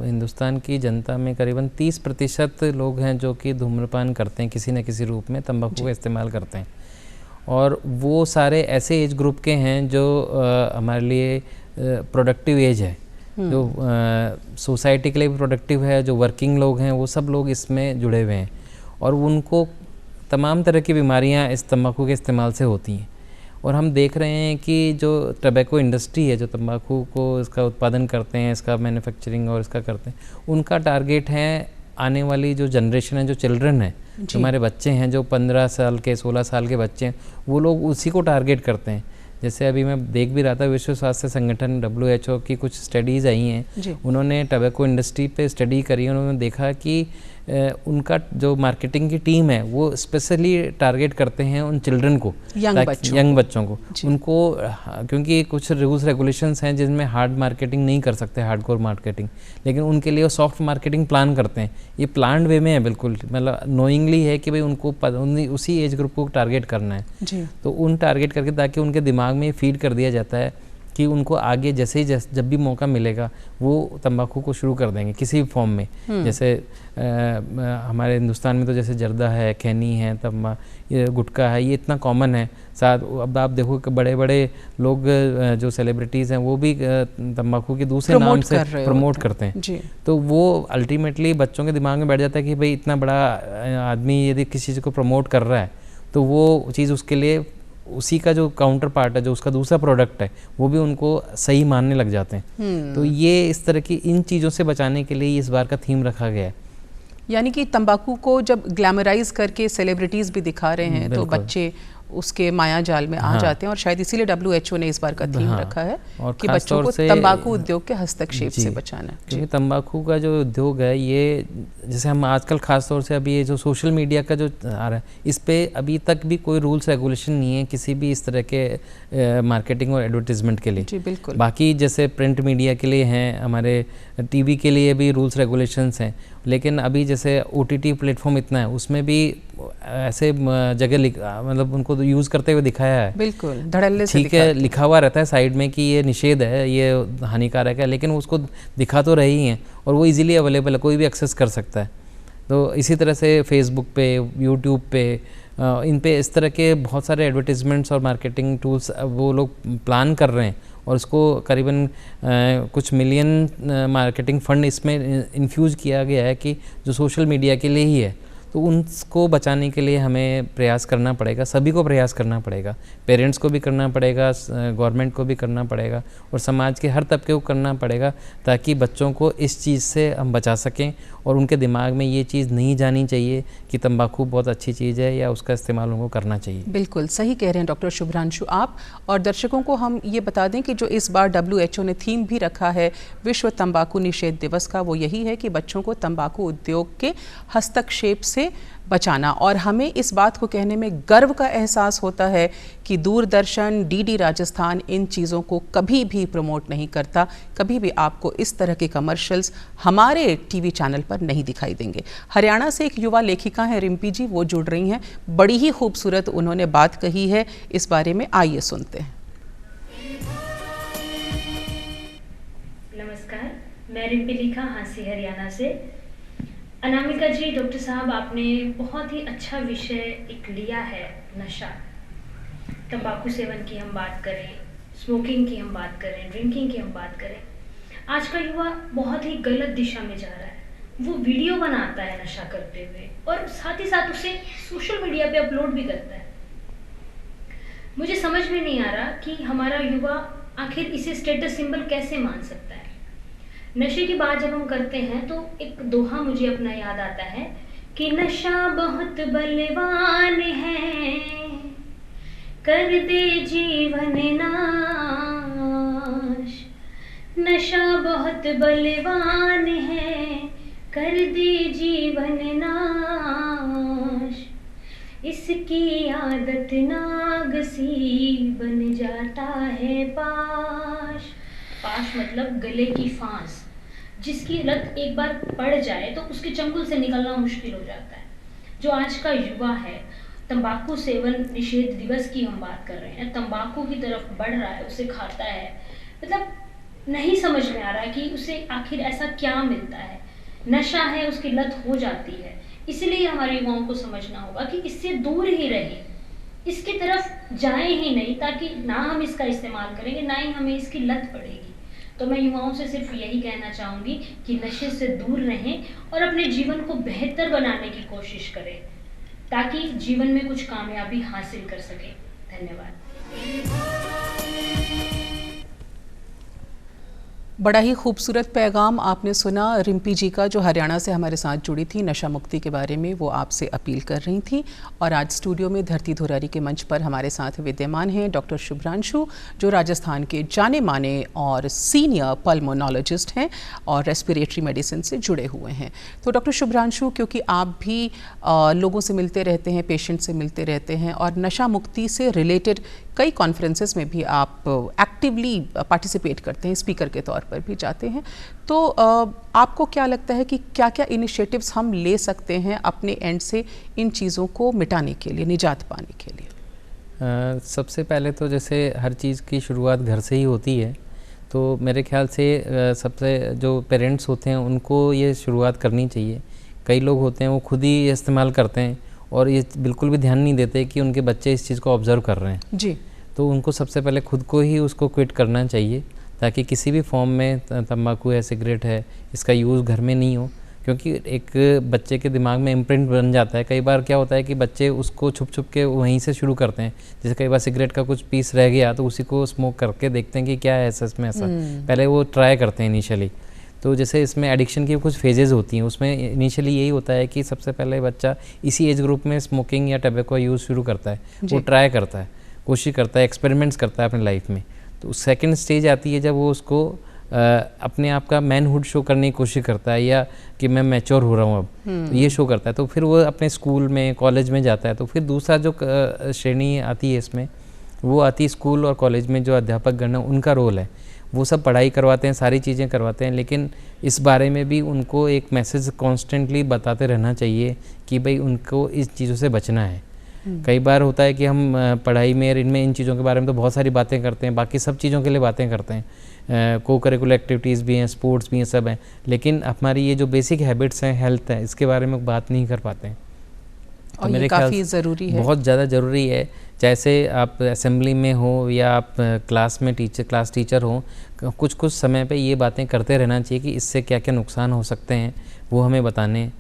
हिंदुस्तान की जनता में करीबन 30% लोग हैं जो कि धूम्रपान करते हैं, किसी न किसी रूप में तंबाकू का इस्तेमाल करते हैं, और वो सारे ऐसे एज ग्रुप के हैं जो हमारे लिए प्रोडक्टिव एज है, जो सोसाइटी के लिए भी प्रोडक्टिव है, जो वर्किंग लोग हैं वो सब लोग इसमें जुड़े हुए हैं और उनको तमाम तरह की बीमारियां इस तंबाकू के इस्तेमाल से होती हैं। और हम देख रहे हैं कि जो टबैको इंडस्ट्री है, जो तंबाकू को इसका उत्पादन करते हैं, इसका मैन्युफैक्चरिंग और इसका करते हैं, उनका टारगेट है आने वाली जो जनरेशन है, जो चिल्ड्रन है, जो हमारे बच्चे हैं, जो 15 साल के 16 साल के बच्चे हैं, वो लोग उसी को टारगेट करते हैं। जैसे अभी मैं देख भी रहा था, विश्व स्वास्थ्य संगठन WHO की कुछ स्टडीज़ आई हैं, उन्होंने टबैको इंडस्ट्री पे स्टडी करी, उन्होंने देखा कि उनका जो मार्केटिंग की टीम है वो स्पेशली टारगेट करते हैं उन चिल्ड्रन को, यंग बच्चों को, उनको, क्योंकि कुछ रूल्स रेगुलेशंस हैं जिनमें हार्ड मार्केटिंग नहीं कर सकते, हार्डकोर मार्केटिंग, लेकिन उनके लिए वो सॉफ्ट मार्केटिंग प्लान करते हैं। ये प्लान्ड वे में है, बिल्कुल मतलब नोइंगली है कि भाई उनको उसी एज ग्रुप को टारगेट करना है, तो उन टारगेट करके ताकि उनके दिमाग में फीड कर दिया जाता है कि उनको आगे जैसे ही जब भी मौका मिलेगा वो तंबाकू को शुरू कर देंगे किसी भी फॉर्म में। जैसे हमारे हिंदुस्तान में तो जैसे जर्दा है, खैनी है, ये गुटखा है, ये इतना कॉमन है। साथ अब आप देखो कि बड़े बड़े लोग जो सेलिब्रिटीज़ हैं वो भी तंबाकू के दूसरे नाम से प्रमोट करते हैं, तो वो अल्टीमेटली बच्चों के दिमाग में बैठ जाता है कि भाई इतना बड़ा आदमी यदि किसी चीज़ को प्रमोट कर रहा है तो वो चीज़ उसके लिए उसी का जो काउंटर पार्ट है, जो उसका दूसरा प्रोडक्ट है, वो भी उनको सही मानने लग जाते हैं। तो ये इस तरह की इन चीज़ों से बचाने के लिए इस बार का थीम रखा गया है। यानी कि तंबाकू को जब ग्लैमराइज करके सेलिब्रिटीज़ भी दिखा रहे हैं तो बच्चे उसके माया जाल में आ जाते हैं, और शायद इसीलिए WHO ने इस बार का थीम रखा है कि बच्चों को तंबाकू उद्योग के हस्तक्षेप से बचाना है। क्योंकि तंबाकू का जो उद्योग है, ये जैसे हम आजकल खास तौर से अभी ये जो सोशल मीडिया का जो आ रहा है, इस पे अभी तक भी कोई रूल्स रेगुलेशन नहीं है किसी भी इस तरह के मार्केटिंग और एडवर्टीजमेंट के लिए। जी बिल्कुल। बाकी जैसे प्रिंट मीडिया के लिए हैं, हमारे TV के लिए भी रूल्स रेगुलेशंस हैं, लेकिन अभी जैसे OTT प्लेटफॉर्म इतना है, उसमें भी ऐसे जगह मतलब उनको यूज़ करते हुए दिखाया है, बिल्कुल धड़ल्ले से ठीक है, लिखा हुआ रहता है साइड में कि ये निषेध है, ये हानिकारक है, लेकिन उसको दिखा तो रही हैं और वो इजीली अवेलेबल है, कोई भी एक्सेस कर सकता है। तो इसी तरह से फेसबुक पे, यूट्यूब पे, इन पे इस तरह के बहुत सारे एडवर्टीजमेंट्स और मार्केटिंग टूल्स वो लोग प्लान कर रहे हैं और उसको करीबन कुछ मिलियन मार्केटिंग फंड इसमें इन्फ्यूज़ किया गया है कि जो सोशल मीडिया के लिए ही है। तो उनको बचाने के लिए हमें प्रयास करना पड़ेगा, सभी को प्रयास करना पड़ेगा, पेरेंट्स को भी करना पड़ेगा, गवर्नमेंट को भी करना पड़ेगा और समाज के हर तबके को करना पड़ेगा, ताकि बच्चों को इस चीज़ से हम बचा सकें और उनके दिमाग में ये चीज़ नहीं जानी चाहिए कि तंबाकू बहुत अच्छी चीज़ है या उसका इस्तेमाल उनको करना चाहिए। बिल्कुल सही कह रहे हैं डॉक्टर शुभ्रांशु आप। और दर्शकों को हम ये बता दें कि जो इस बार WHO ने थीम भी रखा है विश्व तंबाकू निषेध दिवस का, वो यही है कि बच्चों को तंबाकू उद्योग के हस्तक्षेप से बचाना। और हमें इस बात को कहने में गर्व का एहसास होता है कि दूरदर्शन, DD राजस्थान इन चीज़ों को कभी भी प्रमोट नहीं करता, कभी भी आपको इस तरह के कमर्शियल्स हमारे TV चैनल पर नहीं दिखाई देंगे। हरियाणा से एक युवा लेखिका हैं रिम्पी जी, वो जुड़ रही हैं, बड़ी ही खूबसूरत उन्होंने बात कही है इस बारे में, आइए सुनते हैं। नमस्कार, मैं रिम्पी लिखा हांसी हरियाणा से। अनामिका जी, डॉक्टर साहब, आपने बहुत ही अच्छा विषय एक लिया है, नशा, तंबाकू सेवन की हम बात करें, स्मोकिंग की हम बात करें, ड्रिंकिंग की हम बात करें। आज का युवा बहुत ही गलत दिशा में जा रहा है। वो वीडियो बनाता है नशा करते हुए और साथ ही साथ उसे सोशल मीडिया पे अपलोड भी करता है। मुझे समझ में नहीं आ रहा कि हमारा युवा आखिर इसे स्टेटस सिंबल कैसे मान सकता है। नशे की बात जब हम करते हैं तो एक दोहा मुझे अपना याद आता है कि नशा बहुत बलवान है, कर दे जीवन नाश। नशा बहुत बलवान है, कर दे जीवन नाश। इसकी आदत नाग सी बन जाता है पाश। पाश मतलब गले की फांस। जिसकी लत एक बार पड़ जाए तो उसके चंगुल से निकलना मुश्किल हो जाता है। जो आज का युवा है, तंबाकू सेवन निषेध दिवस की हम बात कर रहे हैं, तंबाकू की तरफ बढ़ रहा है, उसे खाता है, मतलब नहीं समझ में आ रहा है कि उसे आखिर ऐसा क्या मिलता है। नशा है, उसकी लत हो जाती है। इसलिए हमारे युवाओं को समझना होगा कि इससे दूर ही रहें, इसकी तरफ जाएं ही नहीं, ताकि ना हम इसका इस्तेमाल करेंगे ना ही हमें इसकी लत पड़ेगी। तो मैं युवाओं से सिर्फ यही कहना चाहूँगी कि नशे से दूर रहें और अपने जीवन को बेहतर बनाने की कोशिश करें, ताकि जीवन में कुछ कामयाबी हासिल कर सकें। धन्यवाद। बड़ा ही खूबसूरत पैगाम आपने सुना रिम्पी जी का, जो हरियाणा से हमारे साथ जुड़ी थी। नशा मुक्ति के बारे में वो आपसे अपील कर रही थी। और आज स्टूडियो में धरती धुरारी के मंच पर हमारे साथ विद्यमान हैं डॉक्टर शुभ्रांशु, जो राजस्थान के जाने माने और सीनियर पल्मोनोलॉजिस्ट हैं और रेस्पिरेटरी मेडिसिन से जुड़े हुए हैं। तो डॉक्टर शुभ्रांशु, क्योंकि आप भी लोगों से मिलते रहते हैं, पेशेंट से मिलते रहते हैं और नशा मुक्ति से रिलेटेड कई कॉन्फ्रेंसेस में भी आप एक्टिवली पार्टिसिपेट करते हैं, स्पीकर के तौर पर भी जाते हैं, तो आपको क्या लगता है कि क्या क्या इनिशिएटिव्स हम ले सकते हैं अपने एंड से इन चीज़ों को मिटाने के लिए, निजात पाने के लिए? सबसे पहले तो जैसे हर चीज़ की शुरुआत घर से ही होती है, तो मेरे ख्याल से सबसे जो पेरेंट्स होते हैं उनको ये शुरुआत करनी चाहिए। कई लोग होते हैं वो खुद ही इस्तेमाल करते हैं और ये बिल्कुल भी ध्यान नहीं देते कि उनके बच्चे इस चीज़ को ऑब्ज़र्व कर रहे हैं जी। तो उनको सबसे पहले खुद को ही उसको क्विट करना चाहिए, ताकि किसी भी फॉर्म में तंबाकू है, सिगरेट है, इसका यूज़ घर में नहीं हो, क्योंकि एक बच्चे के दिमाग में इम्प्रिंट बन जाता है। कई बार क्या होता है कि बच्चे उसको छुप छुप के वहीं से शुरू करते हैं। जैसे कई बार सिगरेट का कुछ पीस रह गया तो उसी को स्मोक करके देखते हैं कि क्या है ऐसा इसमें, ऐसा पहले वो ट्राई करते हैं इनिशियली। तो जैसे इसमें एडिक्शन की कुछ फेजेस होती हैं, उसमें इनिशियली यही होता है कि सबसे पहले बच्चा इसी एज ग्रुप में स्मोकिंग या टबैको यूज़ शुरू करता है, वो ट्राई करता है, कोशिश करता है, एक्सपेरिमेंट्स करता है अपनी लाइफ में। तो सेकंड स्टेज आती है जब वो उसको अपने आप का मैनहुड शो करने की कोशिश करता है, या कि मैं मैच्योर हो रहा हूँ अब, तो ये शो करता है। तो फिर वो अपने स्कूल में, कॉलेज में जाता है। तो फिर दूसरा जो श्रेणी आती है इसमें, वो आती है स्कूल और कॉलेज में जो अध्यापक गण है उनका रोल है। वो सब पढ़ाई करवाते हैं, सारी चीज़ें करवाते हैं, लेकिन इस बारे में भी उनको एक मैसेज कॉन्स्टेंटली बताते रहना चाहिए कि भाई उनको इस चीज़ों से बचना है। कई बार होता है कि हम पढ़ाई में इनमें इन चीज़ों के बारे में तो बहुत सारी बातें करते हैं, बाकी सब चीज़ों के लिए बातें करते हैं, को करिकुलर एक्टिविटीज़ भी हैं, स्पोर्ट्स भी हैं, सब हैं, लेकिन हमारी ये जो बेसिक हैबिट्स हैं, हेल्थ है, इसके बारे में बात नहीं कर पाते हैं। और तो ये काफ़ी ज़रूरी है, बहुत ज़्यादा ज़रूरी है। जैसे आप असेंबली में हो या आप क्लास में क्लास टीचर हो, कुछ कुछ समय पे ये बातें करते रहना चाहिए कि इससे क्या क्या नुकसान हो सकते हैं, वो हमें बताने।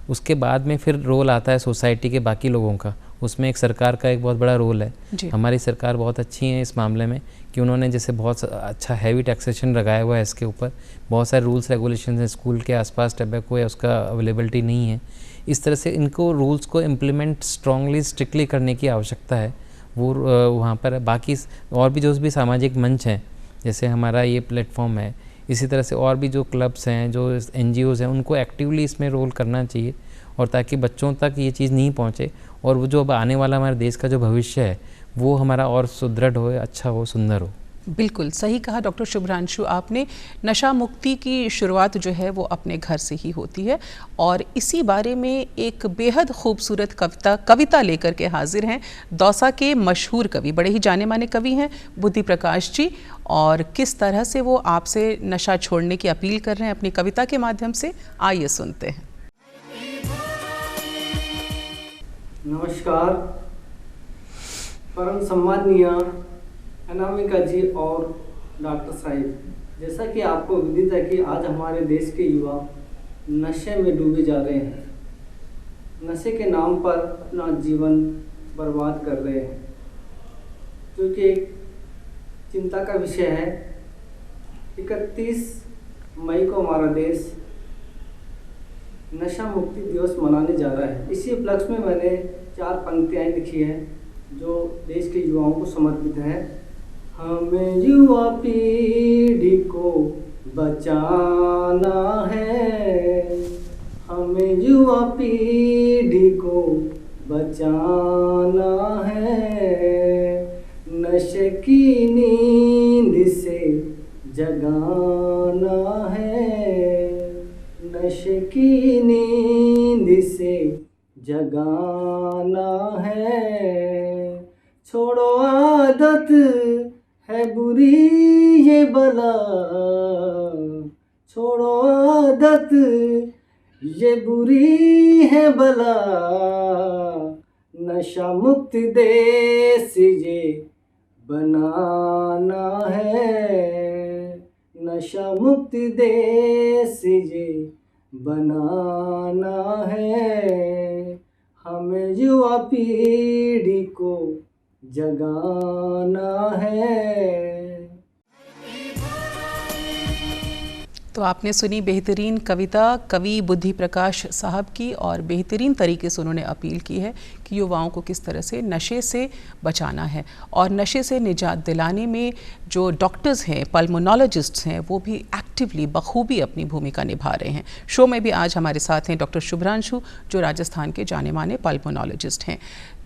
उसके बाद में फिर रोल आता है सोसाइटी के बाकी लोगों का। उसमें एक सरकार का एक बहुत बड़ा रोल है। हमारी सरकार बहुत अच्छी है इस मामले में कि उन्होंने जैसे बहुत अच्छा हैवी टैक्सेशन लगाया हुआ है इसके ऊपर, बहुत सारे रूल्स रेगुलेशन हैं। स्कूल के आसपास टबैको है उसका अवेलेबिलिटी नहीं है। इस तरह से इनको रूल्स को इम्प्लीमेंट स्ट्रांगली स्ट्रिक्टली करने की आवश्यकता है, वो वहाँ पर। बाकी और भी जो भी सामाजिक मंच हैं, जैसे हमारा ये प्लेटफॉर्म है, इसी तरह से और भी जो क्लब्स हैं, जो NGOs हैं, उनको एक्टिवली इसमें रोल करना चाहिए, और ताकि बच्चों तक ये चीज़ नहीं पहुँचे और वो जो अब आने वाला हमारे देश का जो भविष्य है वो हमारा और सुदृढ़ हो, अच्छा हो, सुंदर हो। बिल्कुल सही कहा डॉक्टर शुभ्रांशु आपने। नशा मुक्ति की शुरुआत जो है वो अपने घर से ही होती है, और इसी बारे में एक बेहद खूबसूरत कविता लेकर के हाजिर हैं दौसा के मशहूर कवि, बड़े ही जाने माने कवि हैं बुद्धि प्रकाश जी, और किस तरह से वो आपसे नशा छोड़ने की अपील कर रहे हैं अपनी कविता के माध्यम से। आइए सुनते हैं। नमस्कार। परम सम्माननीय अनामिका जी और डॉक्टर साहिब, जैसा कि आपको विदित है कि आज हमारे देश के युवा नशे में डूबे जा रहे हैं, नशे के नाम पर अपना जीवन बर्बाद कर रहे हैं, जो कि एक चिंता का विषय है। 31 मई को हमारा देश नशा मुक्ति दिवस मनाने जा रहा है। इसी उपलक्ष्य में मैंने 4 पंक्तियाँ लिखी हैं जो देश के युवाओं को समर्पित है। हमें युवा पीढ़ी को बचाना है, हमें युवा पीढ़ी को बचाना है, नशे की नींद से जगाना है, नशे की नींद से जगाना है। छोड़ो आदत है बुरी ये बला, छोड़ो आदत ये बुरी है बला, नशा मुक्त देश ये बनाना है, नशा मुक्त देश ये बनाना है, हमें युवा पीढ़ी को जगाना है। तो आपने सुनी बेहतरीन कविता कवि बुद्धि प्रकाश साहब की, और बेहतरीन तरीके से उन्होंने अपील की है कि युवाओं को किस तरह से नशे से बचाना है, और नशे से निजात दिलाने में जो डॉक्टर्स हैं, पल्मोनोलॉजिस्ट्स हैं, वो भी एक्टिवली बखूबी अपनी भूमिका निभा रहे हैं। शो में भी आज हमारे साथ हैं डॉक्टर शुभ्रांशु, जो राजस्थान के जाने माने पल्मोनोलॉजिस्ट हैं।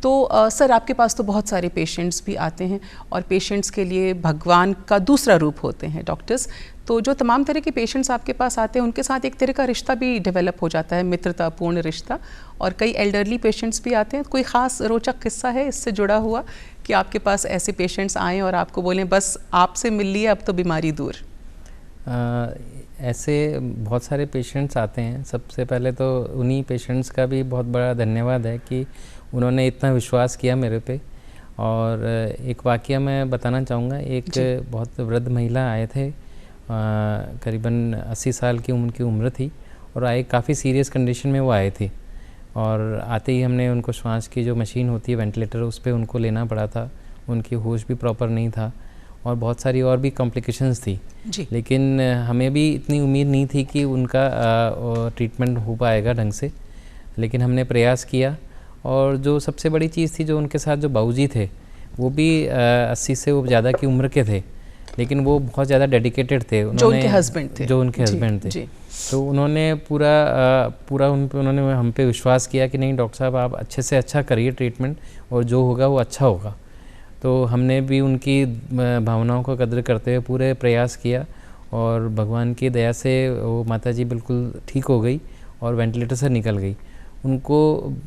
तो सर, आपके पास तो बहुत सारे पेशेंट्स भी आते हैं, और पेशेंट्स के लिए भगवान का दूसरा रूप होते हैं डॉक्टर्स। तो जो तमाम तरह के पेशेंट्स आपके पास आते हैं, उनके साथ एक तरह का रिश्ता भी डेवलप हो जाता है, मित्रतापूर्ण रिश्ता, और कई एल्डरली पेशेंट्स भी आते हैं। कोई ख़ास रोचक किस्सा है इससे जुड़ा हुआ कि आपके पास ऐसे पेशेंट्स आएँ और आपको बोलें बस आपसे मिल लिए, अब तो बीमारी दूर? ऐसे बहुत सारे पेशेंट्स आते हैं। सबसे पहले तो उन्हीं पेशेंट्स का भी बहुत बड़ा धन्यवाद है कि उन्होंने इतना विश्वास किया मेरे पे। और एक वाक़या मैं बताना चाहूँगा। एक बहुत वृद्ध महिला आए थे, करीबन 80 साल की उनकी उम्र थी, और आए काफ़ी सीरियस कंडीशन में वो आए थे। और आते ही हमने उनको श्वास की जो मशीन होती है वेंटिलेटर, उस पर उनको लेना पड़ा था। उनकी होश भी प्रॉपर नहीं था, और बहुत सारी और भी कॉम्प्लिकेशंस थी जी। लेकिन हमें भी इतनी उम्मीद नहीं थी कि उनका ट्रीटमेंट हो पाएगा ढंग से। लेकिन हमने प्रयास किया, और जो सबसे बड़ी चीज़ थी, जो उनके साथ जो बाबूजी थे, वो भी 80 से वो ज़्यादा की उम्र के थे, लेकिन वो बहुत ज़्यादा डेडिकेटेड थे। जो उनके हस्बैंड थे। जो उनके हस्बैंड थे। तो उन्होंने पूरा उन्होंने हम पे विश्वास किया कि नहीं डॉक्टर साहब, आप अच्छे से अच्छा करिए ट्रीटमेंट, और जो होगा वो अच्छा होगा। तो हमने भी उनकी भावनाओं का कदर करते हुए पूरे प्रयास किया, और भगवान की दया से वो माताजी बिल्कुल ठीक हो गई और वेंटिलेटर से निकल गई। उनको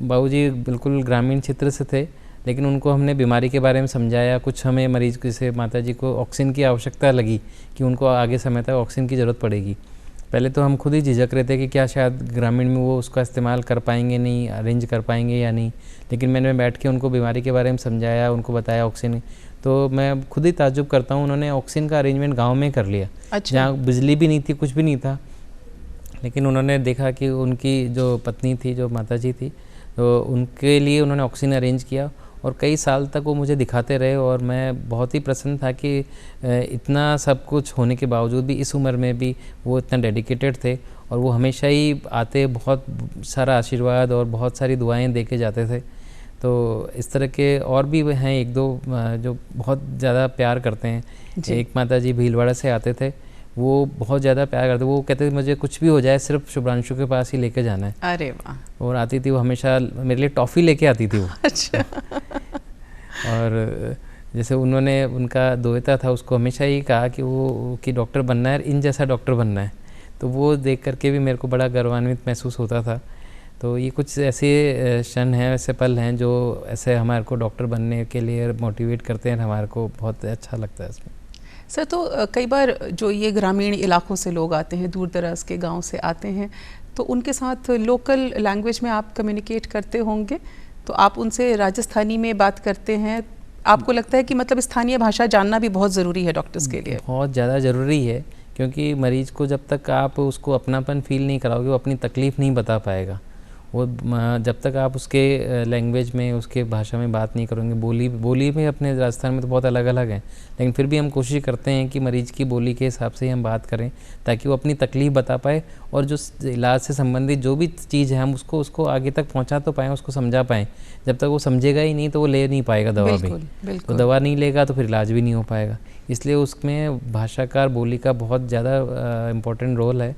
बाबूजी बिल्कुल ग्रामीण क्षेत्र से थे, लेकिन उनको हमने बीमारी के बारे में समझाया। कुछ हमें मरीज से माताजी को ऑक्सीजन की आवश्यकता लगी कि उनको आगे समय तक ऑक्सीजन की ज़रूरत पड़ेगी। पहले तो हम खुद ही झिझक रहे थे कि क्या शायद ग्रामीण में वो उसका इस्तेमाल कर पाएंगे नहीं, अरेंज कर पाएंगे या नहीं। लेकिन मैंने बैठ के उनको बीमारी के बारे में समझाया, उनको बताया ऑक्सीजन। तो मैं खुद ही ताज्जुब करता हूँ, उन्होंने ऑक्सीजन का अरेंजमेंट गाँव में कर लिया। अच्छा। जहाँ बिजली भी नहीं थी, कुछ भी नहीं था। लेकिन उन्होंने देखा कि उनकी जो पत्नी थी, जो माताजी थी, तो उनके लिए उन्होंने ऑक्सीजन अरेंज किया, और कई साल तक वो मुझे दिखाते रहे। और मैं बहुत ही प्रसन्न था कि इतना सब कुछ होने के बावजूद भी, इस उम्र में भी वो इतना डेडिकेटेड थे, और वो हमेशा ही आते, बहुत सारा आशीर्वाद और बहुत सारी दुआएं दे के जाते थे। तो इस तरह के और भी हैं एक दो जो बहुत ज़्यादा प्यार करते हैं। एक माताजी भीलवाड़ा से आते थे, वो बहुत ज़्यादा प्यार करते। वो कहते थे मुझे कुछ भी हो जाए, सिर्फ शुभ्रांशु के पास ही लेके जाना है। अरे वाह। और आती थी वो, हमेशा मेरे लिए टॉफ़ी लेके आती थी वो। अच्छा। और जैसे उन्होंने, उनका दोहता था, उसको हमेशा ही कहा कि वो कि डॉक्टर बनना है, इन जैसा डॉक्टर बनना है। तो वो देख करके भी मेरे को बड़ा गौरवान्वित महसूस होता था। तो ये कुछ ऐसे क्षण हैं, ऐसे पल हैं जो ऐसे हमारे को डॉक्टर बनने के लिए मोटिवेट करते हैं। हमारे को बहुत अच्छा लगता है इसमें। सर, तो कई बार जो ये ग्रामीण इलाकों से लोग आते हैं, दूर दराज के गांव से आते हैं, तो उनके साथ लोकल लैंग्वेज में आप कम्युनिकेट करते होंगे, तो आप उनसे राजस्थानी में बात करते हैं। आपको लगता है कि मतलब स्थानीय भाषा जानना भी बहुत ज़रूरी है डॉक्टर्स के लिए? बहुत ज़्यादा ज़रूरी है, क्योंकि मरीज़ को जब तक आप उसको अपनापन फील नहीं कराओगे, वो अपनी तकलीफ़ नहीं बता पाएगा। वो जब तक आप उसके लैंग्वेज में, उसके भाषा में बात नहीं करोगे, बोली में अपने राजस्थान में तो बहुत अलग अलग है, लेकिन फिर भी हम कोशिश करते हैं कि मरीज़ की बोली के हिसाब से ही हम बात करें ताकि वो अपनी तकलीफ़ बता पाए और जो इलाज से संबंधित जो भी चीज़ है हम उसको आगे तक पहुंचा तो पाएँ, उसको समझा पाएँ। जब तक वो समझेगा ही नहीं तो वो ले नहीं पाएगा दवा भी, तो दवा नहीं लेगा तो फिर इलाज भी नहीं हो पाएगा। इसलिए उसमें भाषाकार बोली का बहुत ज़्यादा इम्पोर्टेंट रोल है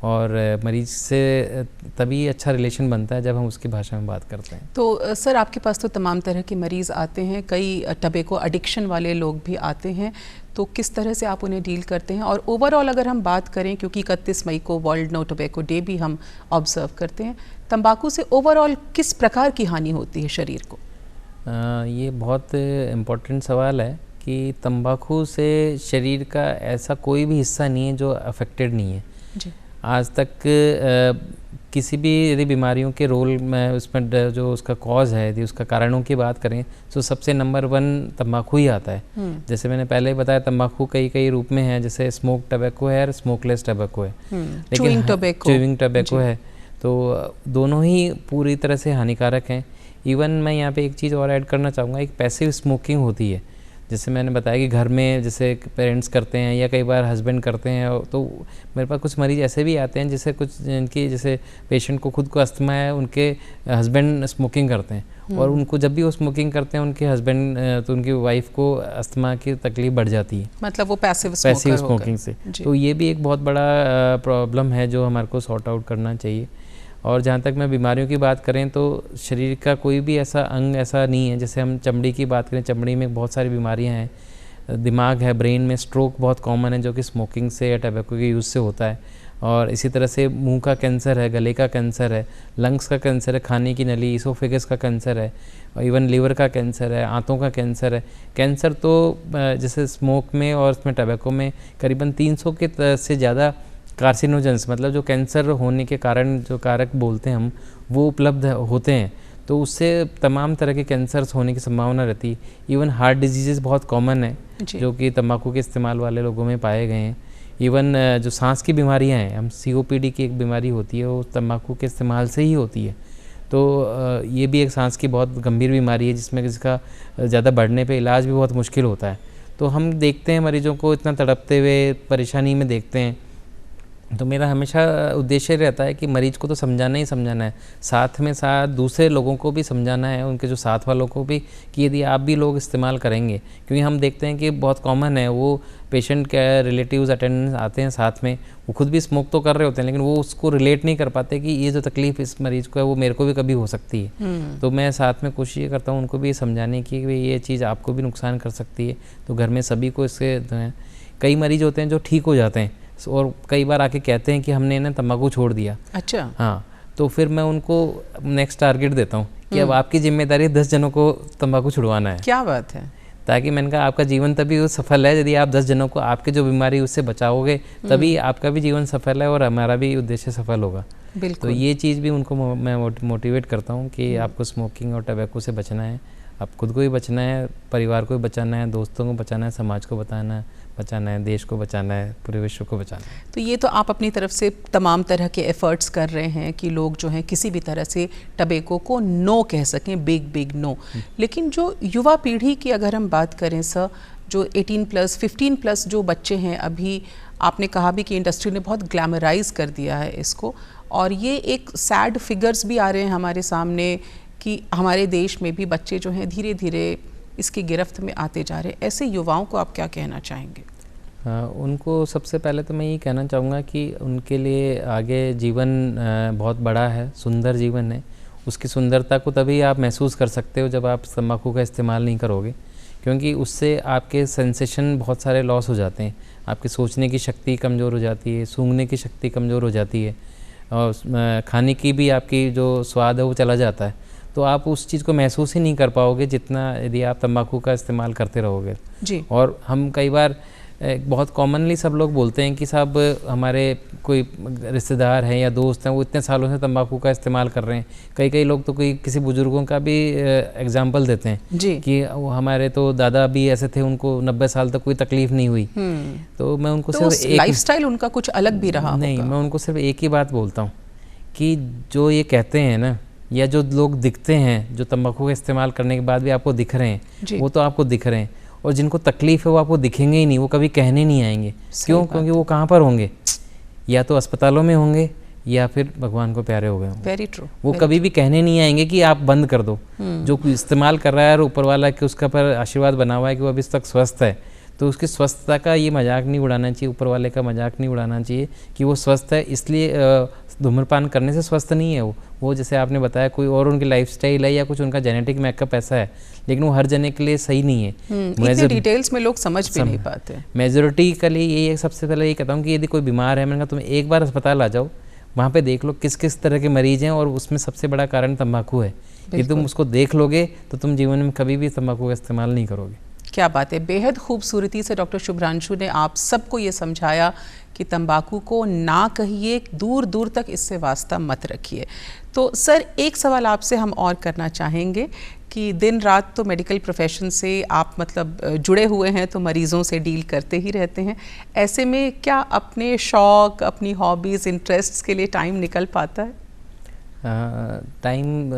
और मरीज़ से तभी अच्छा रिलेशन बनता है जब हम उसकी भाषा में बात करते हैं। तो सर आपके पास तो तमाम तरह के मरीज़ आते हैं, कई टबैको एडिक्शन वाले लोग भी आते हैं, तो किस तरह से आप उन्हें डील करते हैं? और ओवरऑल अगर हम बात करें, क्योंकि 31 मई को वर्ल्ड नो टोबैको डे भी हम ऑब्ज़र्व करते हैं, तंबाकू से ओवरऑल किस प्रकार की हानि होती है शरीर को? ये बहुत इम्पोर्टेंट सवाल है कि तंबाकू से शरीर का ऐसा कोई भी हिस्सा नहीं है जो अफेक्टेड नहीं है जी। आज तक किसी भी यदि बीमारियों के रोल में उसमें जो उसका कॉज है, यदि उसका कारणों की बात करें तो सबसे नंबर 1 तंबाकू ही आता है। जैसे मैंने पहले ही बताया, तंबाकू कई रूप में है, जैसे स्मोक टबैको है और स्मोकलेस टबैको है, लेकिन च्यूइंग टबैको है, तो दोनों ही पूरी तरह से हानिकारक हैं। इवन मैं यहाँ पे एक चीज़ और ऐड करना चाहूँगा, एक पैसिव स्मोकिंग होती है, जैसे मैंने बताया कि घर में जैसे पेरेंट्स करते हैं या कई बार हस्बैंड करते हैं, तो मेरे पास कुछ मरीज़ ऐसे भी आते हैं जैसे कुछ जिनकी जैसे पेशेंट को खुद को अस्थमा है, उनके हस्बैंड स्मोकिंग करते हैं और उनको जब भी वो स्मोकिंग करते हैं उनके हस्बैंड तो उनकी वाइफ को अस्थमा की तकलीफ बढ़ जाती है, मतलब वो पैसिव स्मोकिंग से। तो ये भी एक बहुत बड़ा प्रॉब्लम है जो हमारे को सॉर्ट आउट करना चाहिए। और जहाँ तक मैं बीमारियों की बात करें तो शरीर का कोई भी ऐसा अंग ऐसा नहीं है, जैसे हम चमड़ी की बात करें, चमड़ी में बहुत सारी बीमारियाँ हैं, दिमाग है, ब्रेन में स्ट्रोक बहुत कॉमन है जो कि स्मोकिंग से या टबैको के यूज़ से होता है, और इसी तरह से मुंह का कैंसर है, गले का कैंसर है, लंग्स का कैंसर है, खाने की नली इसोफेगस का कैंसर है, और इवन लीवर का कैंसर है, आंतों का कैंसर है। कैंसर तो जैसे स्मोक में और इसमें टबैको में करीबन 300 के से ज़्यादा कार्सिनोजेंस, मतलब जो कैंसर होने के कारण जो कारक बोलते हैं हम, वो उपलब्ध होते हैं, तो उससे तमाम तरह के कैंसर्स होने की संभावना रहती है। इवन हार्ट डिजीज़ बहुत कॉमन है जो कि तंबाकू के इस्तेमाल वाले लोगों में पाए गए हैं। इवन जो सांस की बीमारियां हैं, हम COPD की एक बीमारी होती है, वो तंबाकू के इस्तेमाल से ही होती है, तो ये भी एक सांस की बहुत गंभीर बीमारी है जिसमें जिसका ज़्यादा बढ़ने पे इलाज भी बहुत मुश्किल होता है। तो हम देखते हैं मरीजों को इतना तड़पते हुए, परेशानी में देखते हैं, तो मेरा हमेशा उद्देश्य रहता है कि मरीज को तो समझाना ही समझाना है, साथ में साथ दूसरे लोगों को भी समझाना है, उनके जो साथ वालों को भी, कि यदि आप भी लोग इस्तेमाल करेंगे, क्योंकि हम देखते हैं कि बहुत कॉमन है, वो पेशेंट के रिलेटिव्स अटेंडेंस आते हैं साथ में, वो खुद भी स्मोक तो कर रहे होते हैं लेकिन वो उसको रिलेट नहीं कर पाते कि ये जो तकलीफ़ इस मरीज़ को है वो मेरे को भी कभी हो सकती है। तो मैं साथ में कोशिश ये करता हूँ उनको भी समझाने की कि ये चीज़ आपको भी नुकसान कर सकती है, तो घर में सभी को इससे। कई मरीज़ होते हैं जो ठीक हो जाते हैं और कई बार आके कहते हैं कि हमने ना तंबाकू छोड़ दिया। अच्छा। हाँ, तो फिर मैं उनको नेक्स्ट टारगेट देता हूँ कि अब आपकी जिम्मेदारी 10 जनों को तंबाकू छुड़वाना है। क्या बात है। ताकि मैंने कहा आपका जीवन तभी सफल है यदि आप 10 जनों को आपके जो बीमारी उससे बचाओगे, तभी आपका भी जीवन सफल है और हमारा भी उद्देश्य सफल होगा। बिल्कुल। तो ये चीज़ भी उनको मैं मोटिवेट करता हूँ कि आपको स्मोकिंग और टबैको से बचना है, आप खुद को भी बचना है, परिवार को भी बचाना है, दोस्तों को बचाना है, समाज को बचाना है, देश को बचाना है, पूरे विश्व को बचाना है। तो ये तो आप अपनी तरफ से तमाम तरह के एफर्ट्स कर रहे हैं कि लोग जो हैं किसी भी तरह से टबैको को नो कह सकें, बिग नो। लेकिन जो युवा पीढ़ी की अगर हम बात करें सर, जो 18+, 15+ जो बच्चे हैं, अभी आपने कहा भी कि इंडस्ट्री ने बहुत ग्लैमराइज कर दिया है इसको, और ये एक सैड फिगर्स भी आ रहे हैं हमारे सामने कि हमारे देश में भी बच्चे जो हैं धीरे धीरे इसकी गिरफ्त में आते जा रहे हैं। ऐसे युवाओं को आप क्या कहना चाहेंगे? उनको सबसे पहले तो मैं ये कहना चाहूँगा कि उनके लिए आगे जीवन बहुत बड़ा है, सुंदर जीवन है। उसकी सुंदरता को तभी आप महसूस कर सकते हो जब आप तंबाकू का इस्तेमाल नहीं करोगे, क्योंकि उससे आपके सेंसेशन बहुत सारे लॉस हो जाते हैं। आपकी सोचने की शक्ति कमज़ोर हो जाती है, सूंघने की शक्ति कमज़ोर हो जाती है, और खाने की भी आपकी जो स्वाद है वो चला जाता है। तो आप उस चीज़ को महसूस ही नहीं कर पाओगे जितना यदि आप तंबाकू का इस्तेमाल करते रहोगे जी। और हम कई बार बहुत कॉमनली सब लोग बोलते हैं कि साहब हमारे कोई रिश्तेदार हैं या दोस्त हैं वो इतने सालों से तंबाकू का इस्तेमाल कर रहे हैं। कई लोग तो किसी बुजुर्गों का भी एग्जाम्पल देते हैं जी। कि वो हमारे तो दादा भी ऐसे थे, उनको 90 साल तक कोई तकलीफ नहीं हुई। तो मैं उनको तो सिर्फ एक लाइफस्टाइल उनका कुछ अलग भी रहा नहीं, मैं उनको सिर्फ एक ही बात बोलता हूँ कि जो ये कहते हैं ना, या जो लोग दिखते हैं, जो तंबाकू का इस्तेमाल करने के बाद भी आपको दिख रहे हैं, वो तो आपको दिख रहे हैं, और जिनको तकलीफ़ है वो आपको दिखेंगे ही नहीं, वो कभी कहने नहीं आएंगे। क्यों? क्योंकि वो कहाँ पर होंगे, या तो अस्पतालों में होंगे या फिर भगवान को प्यारे हो गए होंगे। Very true. वो कभी भी कहने नहीं आएंगे कि आप बंद कर दो। जो इस्तेमाल कर रहा है और ऊपर वाला कि उसका पर आशीर्वाद बना हुआ है कि वो अभी तक स्वस्थ है, तो उसकी स्वस्थता का ये मजाक नहीं उड़ाना चाहिए, ऊपर वाले का मजाक नहीं उड़ाना चाहिए कि वो स्वस्थ है इसलिए धूम्रपान करने से स्वस्थ नहीं है। वो जैसे आपने बताया कोई और उनकी लाइफस्टाइल है या कुछ उनका जेनेटिक मेकअप ऐसा है, लेकिन वो हर जने के लिए सही नहीं है। इतने डिटेल्स में लोग समझ भी नहीं पाते। मेजोरिटी के लिए यही सबसे पहले ये कहता हूँ कि यदि कोई बीमार है, मैंने कहा तुम एक बार अस्पताल आ जाओ, वहाँ पे देख लो किस किस तरह के मरीज हैं, और उसमें सबसे बड़ा कारण तंबाकू है। यदि तुम उसको देख लोगे तो तुम जीवन में कभी भी तंबाकू का इस्तेमाल नहीं करोगे। क्या बात है, बेहद खूबसूरती से डॉक्टर शुभ्रांशु ने आप सबको ये समझाया कि तंबाकू को ना कहिए, दूर दूर तक इससे वास्ता मत रखिए। तो सर एक सवाल आपसे हम और करना चाहेंगे कि दिन रात तो मेडिकल प्रोफेशन से आप मतलब जुड़े हुए हैं, तो मरीज़ों से डील करते ही रहते हैं, ऐसे में क्या अपने शौक़, अपनी हॉबीज़, इंटरेस्ट्स के लिए टाइम निकल पाता है? टाइम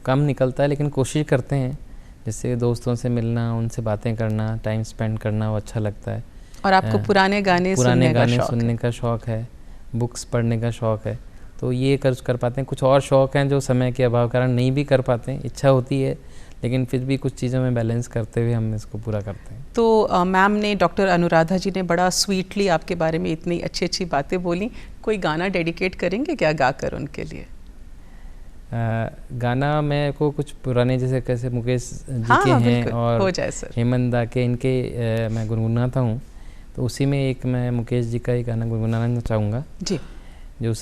कम निकलता है, लेकिन कोशिश करते हैं, जैसे दोस्तों से मिलना, उनसे बातें करना, टाइम स्पेंड करना, वो अच्छा लगता है। और आपको पुराने गाने सुनने का शौक़ है, बुक्स पढ़ने का शौक़ है, तो ये कर पाते हैं। कुछ और शौक़ हैं जो समय के अभाव कारण नहीं भी कर पाते हैं, इच्छा होती है, लेकिन फिर भी कुछ चीज़ों में बैलेंस करते हुए हम इसको पूरा करते हैं। तो मैम ने, डॉक्टर अनुराधा जी ने बड़ा स्वीटली आपके बारे में इतनी अच्छी अच्छी बातें बोली, कोई गाना डेडिकेट करेंगे क्या गाकर उनके लिए? गाना मैं को कुछ पुराने जैसे कैसे मुकेश जी के हैं और हो जाए सर, हेमंत दा के, इनके मैं गुनगुनाता हूँ, तो उसी में एक मैं मुकेश जी का एक गाना गुनगुनाना चाहूँगा जी, जो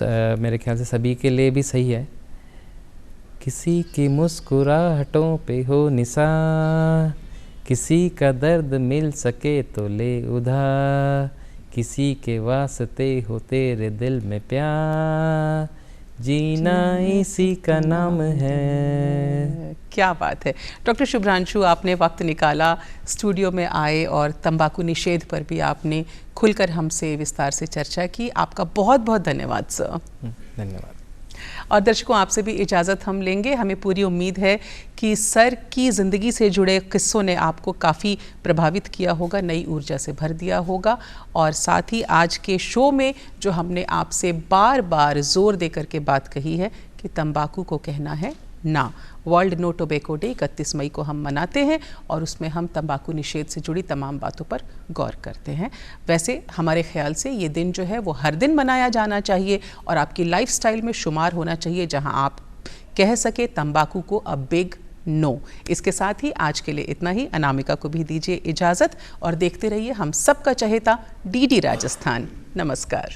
मेरे ख्याल से सभी के लिए भी सही है। किसी की मुस्कुराहटों पे हो निसार, किसी का दर्द मिल सके तो ले उधार, किसी के वास्ते हो तेरे दिल में प्यार, जीना इसी का नाम है। क्या बात है डॉक्टर शुभ्रांशु, आपने वक्त निकाला, स्टूडियो में आए और तंबाकू निषेध पर भी आपने खुलकर हमसे विस्तार से चर्चा की। आपका बहुत बहुत धन्यवाद सर। धन्यवाद। और दर्शकों, आपसे भी इजाज़त हम लेंगे। हमें पूरी उम्मीद है कि सर की ज़िंदगी से जुड़े किस्सों ने आपको काफ़ी प्रभावित किया होगा, नई ऊर्जा से भर दिया होगा, और साथ ही आज के शो में जो हमने आपसे बार बार जोर दे करके बात कही है कि तंबाकू को कहना है ना। वर्ल्ड नो टोबैको डे 31 मई को हम मनाते हैं और उसमें हम तंबाकू निषेध से जुड़ी तमाम बातों पर गौर करते हैं। वैसे हमारे ख्याल से ये दिन जो है वो हर दिन मनाया जाना चाहिए और आपकी लाइफस्टाइल में शुमार होना चाहिए, जहां आप कह सके तंबाकू को अ बिग नो। इसके साथ ही आज के लिए इतना ही। अनामिका को भी दीजिए इजाज़त और देखते रहिए हम सबका चहेता डीडी राजस्थान। नमस्कार।